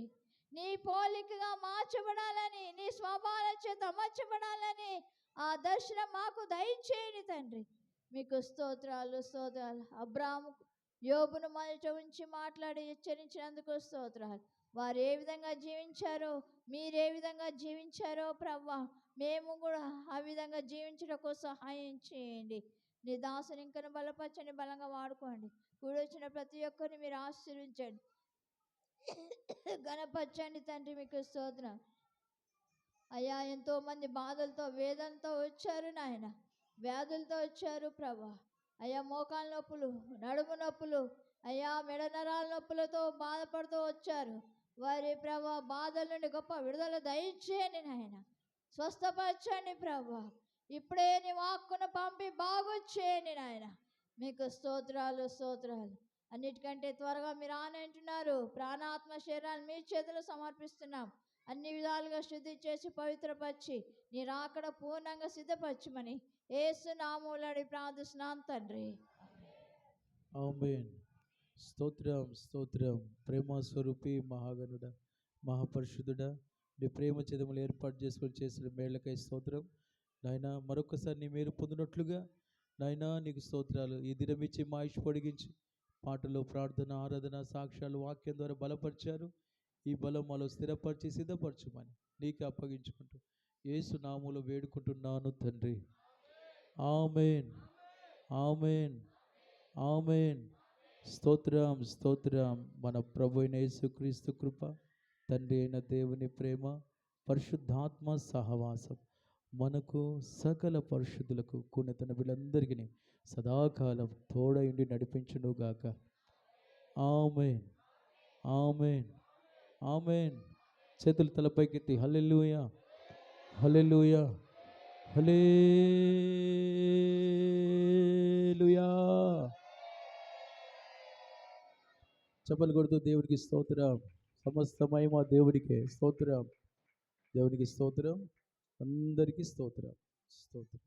నీ పోలికగా మార్చబడాలని, నీ స్వభావం చేత అమర్చబడాలని ఆ దర్శనం మాకు దయచేయండి తండ్రి. మీకు స్తోత్రాలు స్తోత్రాలు. అబ్రాహాము యోబును మొదట ఉంచి మాట్లాడి హెచ్చరించినందుకు స్తోత్రాలు. వారు ఏ విధంగా జీవించారో, మీరే విధంగా జీవించారో ప్రవ్వా, మేము కూడా ఆ విధంగా జీవించడానికి సహాయం చేయండి. నీ దాసుని ఇంకను బలపరచండి, బలంగా వాడుకోండి. కూడొచ్చిన ప్రతి ఒక్కరిని మీరు ఆశీర్వించండి, గణపరచండి తండ్రి. మీకు స్తోత్రం అయ్యా. ఎంతోమంది బాధలతో వేదనతో వచ్చారు నాయన, వ్యాధులతో వచ్చారు ప్రభా. అయ్యా మోకాల నొప్పులు, నడుము నొప్పులు, అయ్యా మెడ నరాల నొప్పులతో బాధపడుతూ వచ్చారు. వారి ప్రభా బాధల నుండి గొప్ప విడుదల దయచేయండి నాయన, స్వస్థపరచండి ప్రభా. ఇప్పుడే నీ వాక్కును పంపి బాగొచ్చేయండి నాయన. మీకు స్తోత్రాలు స్తోత్రాలు. అన్నిటికంటే త్వరగా మీరు ఆనంటున్నారు. ప్రాణాత్మ శరీరాన్ని మీ చేతులు సమర్పిస్తున్నాం. అన్ని విధాలుగా శుద్ధి చేసి పవిత్రపరిచి నీ రాకడ పూర్ణంగా సిద్ధపరచమని యేసు నామములో ప్రార్థిస్తున్నాను తండ్రి. ఆమేన్. స్తోత్రం స్తోత్రం. ప్రేమ స్వరూపి మహాగణుడ మహాపరిశుద్ధుడా, నీ ప్రేమ చదములు ఏర్పాటు చేసుకొని చేసిన మేళ్ళకై స్తోత్రం నాయన. మరొకసారి నీ మేలు పొందినట్లుగా నాయన నీకు స్తోత్రాలు. ఈ దినం ఇచ్చి మా ఆయుష్ పొడిగించి పాటలో ప్రార్థన, ఆరాధన, సాక్ష్యాలు, వాక్యం ద్వారా బలపరిచారు. ఈ బలం మాలో స్థిరపరిచి సిద్ధపరచుమని నీకు అప్పగించుకుంటూ యేసు నామములో వేడుకుంటున్నాను తండ్రి. ఆమేన్ ఆమేన్ ఆమేన్. స్తోత్రం స్తోత్రం. మన ప్రభు అయిన యేసుక్రీస్తు కృప, తండ్రి అయిన దేవుని ప్రేమ, పరిశుద్ధాత్మ సహవాసం మనకు సకల పరిశుద్ధులకు కూనెతన వీళ్ళందరికీ సదాకాలం తోడైండి నడిపించునుగాక. ఆమేన్ ఆమేన్ ఆమేన్. చేతులు తలపైకెత్తి హల్లెలూయా హల్లెలూయా హల్లెలూయా చప్పలు కొడుతూ దేవునికి స్తోత్రం. సమస్త మహిమ దేవునికే స్తోత్రం. దేవునికి స్తోత్రం. అందరికీ స్తోత్రం స్తోత్రం.